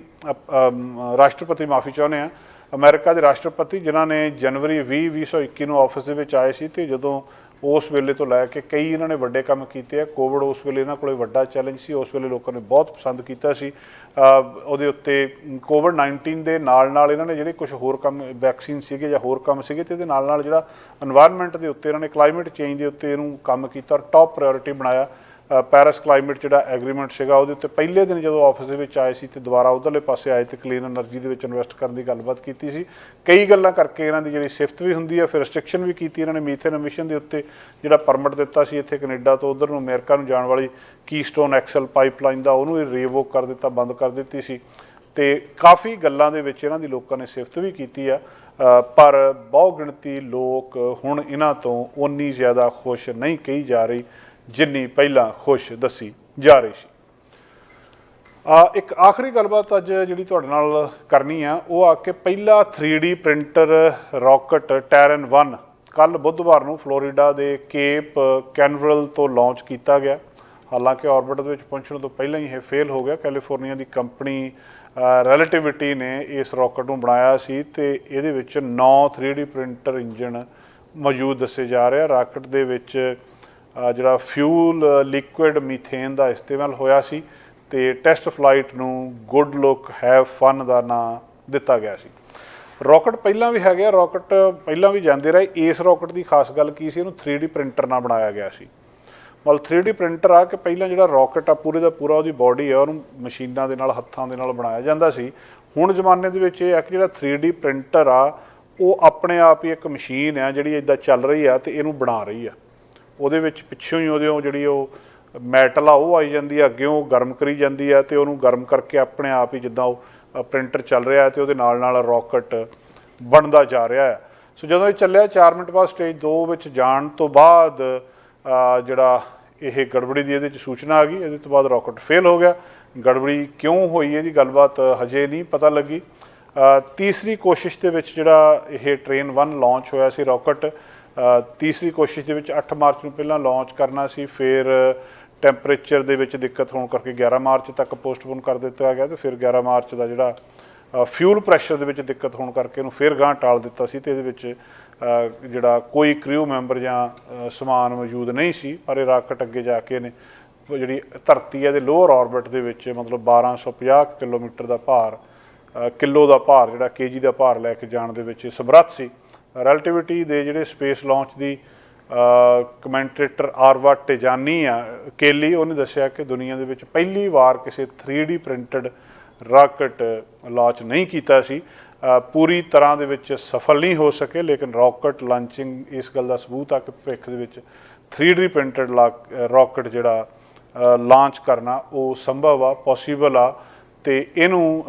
ਰਾਸ਼ਟਰਪਤੀ ਮਾਫੀ ਚਾਹੁੰਦੇ ਆ ਅਮਰੀਕਾ ਦੇ ਰਾਸ਼ਟਰਪਤੀ, ਜਿਨ੍ਹਾਂ ਨੇ ਜਨਵਰੀ 2021 ਨੂੰ ਆਫਿਸ ਦੇ ਵਿੱਚ ਆਏ ਸੀ। ਤੇ ਜਦੋਂ ਉਸ ਵੇਲੇ ਤੋਂ ਲੈ ਕੇ ਕਈ ਇਹਨਾਂ ਨੇ ਵੱਡੇ ਕੰਮ ਕੀਤੇ ਆ। ਕੋਵਿਡ ਉਸ ਵੇਲੇ ਇਹਨਾਂ ਕੋਲ ਵੱਡਾ ਚੈਲੰਜ ਸੀ, ਉਸ ਵੇਲੇ ਲੋਕਾਂ ਨੇ ਬਹੁਤ ਪਸੰਦ ਕੀਤਾ ਸੀ ਉਹਦੇ ਉੱਤੇ। COVID-19 ਦੇ ਨਾਲ ਇਹਨਾਂ ਨੇ ਜਿਹੜੇ ਕੁਝ ਹੋਰ ਕੰਮ ਵੈਕਸੀਨ ਸੀਗੇ ਜਾਂ ਹੋਰ ਕੰਮ ਸੀਗੇ, ਤੇ ਇਹਦੇ ਨਾਲ ਜਿਹੜਾ ਇਨਵਾਇਰਨਮੈਂਟ ਦੇ ਉੱਤੇ ਇਹਨਾਂ ਨੇ ਕਲਾਈਮੇਟ ਚੇਂਜ ਦੇ ਉੱਤੇ ਇਹਨੂੰ ਕੰਮ ਕੀਤਾ ਔਰ ਟੌਪ ਪ੍ਰਾਇਓਰਿਟੀ ਬਣਾਇਆ। ਪੈਰਿਸ ਕਲਾਈਮੇਟ ਜਿਹੜਾ ਐਗਰੀਮੈਂਟ ਸੀਗਾ ਉਹਦੇ ਉੱਤੇ ਪਹਿਲੇ ਦਿਨ ਜਦੋਂ ਆਫਿਸ ਦੇ ਵਿੱਚ ਆਏ ਸੀ ਤੇ ਦੁਬਾਰਾ ਉਧਰਲੇ ਪਾਸੇ ਆਏ ਤੇ ਕਲੀਨ ਐਨਰਜੀ ਦੇ ਵਿੱਚ ਇਨਵੈਸਟ ਕਰਨ ਦੀ ਗੱਲਬਾਤ ਕੀਤੀ ਸੀ। ਕਈ ਗੱਲਾਂ ਕਰਕੇ ਇਹਨਾਂ ਦੀ ਜਿਹੜੀ ਸਿਫਤ ਵੀ ਹੁੰਦੀ ਹੈ, ਫਿਰ ਰਿਸਟ੍ਰਿਕਸ਼ਨ ਵੀ ਕੀਤੀ ਇਹਨਾਂ ਨੇ। ਮੀਥੇਨ ਐਮਿਸ਼ਨ ਦੇ ਉੱਤੇ ਜਿਹੜਾ ਪਰਮਿਟ ਦਿੱਤਾ ਸੀ ਇੱਥੇ ਕੈਨੇਡਾ ਤੋਂ ਉਧਰ ਨੂੰ ਅਮਰੀਕਾ ਨੂੰ ਜਾਣ ਵਾਲੀ ਕੀਸਟੋਨ XL ਪਾਈਪਲਾਈਨ ਦਾ, ਉਹਨੂੰ ਇਹ ਰੀਵੋਕ ਕਰ ਦਿੱਤਾ, ਬੰਦ ਕਰ ਦਿੱਤੀ ਸੀ। ਤੇ ਕਾफ़ੀ ਗੱਲਾਂ ਦੇ ਵਿੱਚ ਇਹਨਾਂ ਦੀ ਲੋਕਾਂ ਨੇ ਸਿਫਤ ਵੀ ਕੀਤੀ ਆ, ਪਰ ਬਹੁ ਗਿਣਤੀ ਲੋਕ ਹੁਣ ਇਹਨਾਂ ਤੋਂ ਉਨੀ ਜ਼ਿਆਦਾ ਖੁਸ਼ ਨਹੀਂ ਕਹੀ ਜਾ ਰਹੀ ਜਿੰਨੀ ਪਹਿਲਾਂ ਖੁਸ਼ ਦੱਸੀ ਜਾ ਰਹੀ ਸੀ। ਇੱਕ ਆਖਰੀ ਗੱਲਬਾਤ ਅੱਜ ਜਿਹੜੀ ਤੁਹਾਡੇ ਨਾਲ ਕਰਨੀ ਆ ਉਹ ਆ ਕਿ ਪਹਿਲਾ 3D ਪ੍ਰਿੰਟਰ ਰਾਕਟ ਟੈਰਨ 1 ਕੱਲ੍ਹ ਬੁੱਧਵਾਰ ਨੂੰ ਫਲੋਰੀਡਾ ਦੇ ਕੇਪ ਕੈਨਵਰਲ ਤੋਂ ਲਾਂਚ ਕੀਤਾ ਗਿਆ। ਹਾਲਾਂਕਿ ਆਰਬਿਟ ਦੇ ਵਿੱਚ ਪਹੁੰਚਣ ਤੋਂ ਪਹਿਲਾਂ ਹੀ ਇਹ ਫੇਲ ਹੋ ਗਿਆ। ਕੈਲੀਫੋਰਨੀਆ ਦੀ ਕੰਪਨੀ ਰਿਲੇਟਿਵਿਟੀ ਨੇ ਇਸ ਰਾਕਟ ਨੂੰ ਬਣਾਇਆ ਸੀ ਤੇ ਇਹਦੇ ਵਿੱਚ 9 3D ਪ੍ਰਿੰਟਰ ਇੰਜਣ ਮੌਜੂਦ ਦੱਸੇ ਜਾ ਰਹੇ ਆ। ਰਾਕਟ ਦੇ ਵਿੱਚ ਜਿਹੜਾ ਫਿਊਲ ਲਿਕੁਇਡ ਮੀਥੇਨ ਦਾ ਇਸਤੇਮਾਲ ਹੋਇਆ ਸੀ ਤੇ ਟੈਸਟ ਫਲਾਈਟ ਨੂੰ ਗੁੱਡ ਲੁੱਕ ਹੈਵ ਫਨ ਦਾ ਨਾਂ ਦਿੱਤਾ ਗਿਆ ਸੀ। ਰਾਕਟ ਪਹਿਲਾਂ ਵੀ ਹੈਗੇ, ਰਾਕਟ ਪਹਿਲਾਂ ਵੀ ਜਾਂਦੇ ਰਹੇ। ਇਸ ਰਾਕਟ ਦੀ ਖਾਸ ਗੱਲ ਕੀ ਸੀ, ਇਹਨੂੰ 3D ਪ੍ਰਿੰਟਰ ਨਾਲ ਬਣਾਇਆ ਗਿਆ ਸੀ। ਮਤਲਬ 3D ਪ੍ਰਿੰਟਰ ਆ ਕਿ ਪਹਿਲਾਂ ਜਿਹੜਾ ਰਾਕਟ ਆ ਪੂਰੇ ਦਾ ਪੂਰਾ ਉਹਦੀ ਬਾਡੀ ਆ ਉਹਨੂੰ ਮਸ਼ੀਨਾਂ ਦੇ ਨਾਲ ਹੱਥਾਂ ਦੇ ਨਾਲ ਬਣਾਇਆ ਜਾਂਦਾ ਸੀ। ਹੁਣ ਜ਼ਮਾਨੇ ਦੇ ਵਿੱਚ ਇਹ ਆ ਕਿ ਜਿਹੜਾ 3D ਪ੍ਰਿੰਟਰ ਆ ਉਹ ਆਪਣੇ ਆਪ ਹੀ ਇੱਕ ਮਸ਼ੀਨ ਆ ਜਿਹੜੀ ਇੱਦਾਂ ਚੱਲ ਰਹੀ ਆ ਤੇ ਇਹਨੂੰ ਬਣਾ ਰਹੀ ਆ। ਉਹਦੇ ਵਿੱਚ ਪਿੱਛੋਂ ਹੀ ਉਹਦੇ ਜਿਹੜੀ ਉਹ ਮੈਟਲ ਆ ਉਹ ਆਈ ਜਾਂਦੀ ਆ, ਅੱਗੇ ਉਹ ਗਰਮ ਕਰੀ ਜਾਂਦੀ ਆ ਤੇ ਉਹਨੂੰ ਗਰਮ ਕਰਕੇ ਆਪਣੇ ਆਪ ਹੀ ਜਿੱਦਾਂ ਉਹ ਪ੍ਰਿੰਟਰ ਚੱਲ ਰਿਹਾ ਤੇ ਉਹਦੇ ਨਾਲ ਰਾਕਟ ਬਣਦਾ ਜਾ ਰਿਹਾ ਹੈ। ਸੋ ਜਦੋਂ ਇਹ ਚੱਲਿਆ 4 ਮਿੰਟ ਬਾਅਦ ਸਟੇਜ 2 ਵਿੱਚ ਜਾਣ ਤੋਂ ਬਾਅਦ ਜਿਹੜਾ ਇਹ ਗੜਬੜੀ ਦੀ ਇਹਦੇ 'ਚ ਸੂਚਨਾ ਆ ਗਈ। ਇਹਦੇ ਤੋਂ ਬਾਅਦ ਰਾਕਟ ਫੇਲ ਹੋ ਗਿਆ। ਗੜਬੜੀ ਕਿਉਂ ਹੋਈ ਇਹਦੀ ਗੱਲਬਾਤ ਹਜੇ ਨਹੀਂ ਪਤਾ ਲੱਗੀ। ਤੀਸਰੀ ਕੋਸ਼ਿਸ਼ ਦੇ ਵਿੱਚ ਜਿਹੜਾ ਇਹ ਟ੍ਰੇਨ 1 ਲਾਂਚ ਹੋਇਆ ਸੀ ਰਾਕਟ, ਤੀਸਰੀ ਕੋਸ਼ਿਸ਼ ਦੇ ਵਿੱਚ 8 ਮਾਰਚ ਨੂੰ ਪਹਿਲਾਂ ਲਾਂਚ ਕਰਨਾ ਸੀ, ਫਿਰ ਟੈਂਪਰੇਚਰ ਦੇ ਵਿੱਚ ਦਿੱਕਤ ਹੋਣ ਕਰਕੇ 11 ਮਾਰਚ ਤੱਕ ਪੋਸਟਪੋਨ ਕਰ ਦਿੱਤਾ ਗਿਆ ਤੇ ਫਿਰ 11 ਮਾਰਚ ਦਾ ਜਿਹੜਾ ਫਿਊਲ ਪ੍ਰੈਸ਼ਰ ਦੇ ਵਿੱਚ ਦਿੱਕਤ ਹੋਣ ਕਰਕੇ ਇਹਨੂੰ ਫਿਰ ਗਾਂਹ ਟਾਲ ਦਿੱਤਾ ਸੀ ਤੇ ਇਹਦੇ ਵਿੱਚ ਜਿਹੜਾ ਕੋਈ ਕ੍ਰਿਊ ਮੈਂਬਰ ਜਾਂ ਸਮਾਨ ਮੌਜੂਦ ਨਹੀਂ ਸੀ। ਪਰ ਇਹ ਰਾਕਟ ਅੱਗੇ ਜਾ ਕੇ ਇਹਨੇ ਜਿਹੜੀ ਧਰਤੀ ਹੈ ਦੇ ਲੋਅਰ ਆਰਬਿਟ ਦੇ ਵਿੱਚ ਮਤਲਬ 1250 ਕਿਲੋਮੀਟਰ ਦਾ ਭਾਰ ਕਿਲੋ ਦਾ ਭਾਰ ਜਿਹੜਾ ਕੇਜੀ ਦਾ ਭਾਰ ਲੈ ਕੇ ਜਾਣ ਦੇ ਵਿੱਚ ਸਮਰੱਥ ਸੀ। ਰਿਲੇਟਿਵਿਟੀ ਦੇ ਜਿਹੜੇ ਸਪੇਸ ਲਾਂਚ ਦੀ ਕਮੈਂਟੇਟਰ ਆਰਵਾ ਟੇਜਾਨੀ ਆ ਕੇਲੀ, ਉਹਨੇ ਦੱਸਿਆ ਕਿ ਦੁਨੀਆ ਦੇ ਵਿੱਚ ਪਹਿਲੀ ਵਾਰ ਕਿਸੇ 3D ਪ੍ਰਿੰਟਡ ਰਾਕਟ ਲਾਂਚ ਨਹੀਂ ਕੀਤਾ ਸੀ। ਪੂਰੀ ਤਰ੍ਹਾਂ ਦੇ ਵਿੱਚ ਸਫਲ ਨਹੀਂ ਹੋ ਸਕੇ, ਲੇਕਿਨ ਰਾਕਟ ਲਾਂਚਿੰਗ ਇਸ ਗੱਲ ਦਾ ਸਬੂਤ ਆ ਕਿ ਭਵਿੱਖ ਦੇ ਵਿੱਚ 3D ਪ੍ਰਿੰਟਡ ਰਾਕਟ ਜਿਹੜਾ ਲਾਂਚ ਕਰਨਾ ਉਹ ਸੰਭਵ ਆ, ਪੋਸੀਬਲ ਆ। ਤੇ ਇਹਨੂੰ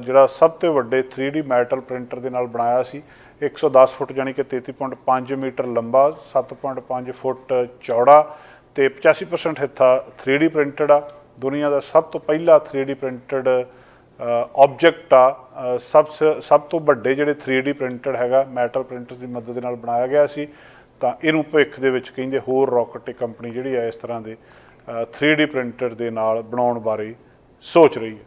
ਜਿਹੜਾ ਸਭ ਤੋਂ ਵੱਡੇ 3D ਮੈਟਲ ਪ੍ਰਿੰਟਰ ਦੇ ਨਾਲ ਬਣਾਇਆ ਸੀ। 110 ਫੁੱਟ ਜਾਣੀ ਕਿ 33.5 ਮੀਟਰ ਲੰਬਾ, 7.5 ਫੁੱਟ ਚੌੜਾ ਤੇ 85% ਹਿੱਸਾ 3D ਪ੍ਰਿੰਟਡ ਆ। ਦੁਨੀਆ ਦਾ ਸਭ ਤੋਂ ਪਹਿਲਾ 3D ਪ੍ਰਿੰਟਡ ਆਬਜੈਕਟ ਆ। ਸਭ ਤੋਂ ਵੱਡੇ ਜਿਹੜੇ 3D ਪ੍ਰਿੰਟਡ ਹੈਗਾ ਮੈਟਲ ਪ੍ਰਿੰਟਰ ਦੀ ਮਦਦ ਦੇ ਨਾਲ ਬਣਾਇਆ ਗਿਆ ਸੀ। ਤਾਂ ਇਹਨੂੰ ਭਵਿੱਖ ਦੇ ਵਿੱਚ ਕਹਿੰਦੇ ਹੋਰ ਰਾਕਟ ਕੰਪਨੀ ਜਿਹੜੀ ਹੈ ਇਸ ਤਰ੍ਹਾਂ ਦੇ 3D ਪ੍ਰਿੰਟਰ ਦੇ ਨਾਲ ਬਣਾਉਣ ਬਾਰੇ ਸੋਚ ਰਹੀ ਹੈ।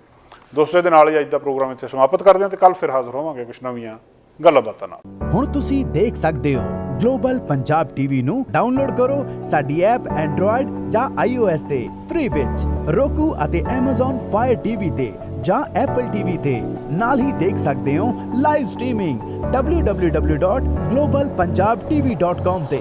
ਦੋਸਤੋ, ਇਹਦੇ ਨਾਲ ਹੀ ਅੱਜ ਦਾ ਪ੍ਰੋਗਰਾਮ ਇੱਥੇ ਸਮਾਪਤ ਕਰਦੇ ਹਾਂ ਤੇ ਕੱਲ ਫਿਰ ਹਾਜ਼ਰ ਹੋਵਾਂਗੇ ਕੁਝ ਨਵੀਆਂ ਗੱਲਾਂ ਬਾਤਾਂ ਨਾਲ। ਹੁਣ ਤੁਸੀਂ ਦੇਖ ਸਕਦੇ ਹੋ ਗਲੋਬਲ ਪੰਜਾਬ ਟੀਵੀ ਨੂੰ ਡਾਊਨਲੋਡ ਕਰੋ ਸਾਡੀ ਐਪ ਐਂਡਰੋਇਡ ਜਾਂ iOS ਤੇ ਫ੍ਰੀ ਵਿੱਚ, roku ਅਤੇ Amazon Fire TV ਤੇ ਜਾਂ Apple TV ਤੇ। ਨਾਲ ਹੀ ਦੇਖ ਸਕਦੇ ਹੋ ਲਾਈਵ ਸਟ੍ਰੀਮਿੰਗ www.globalpunjabtv.com ਤੇ।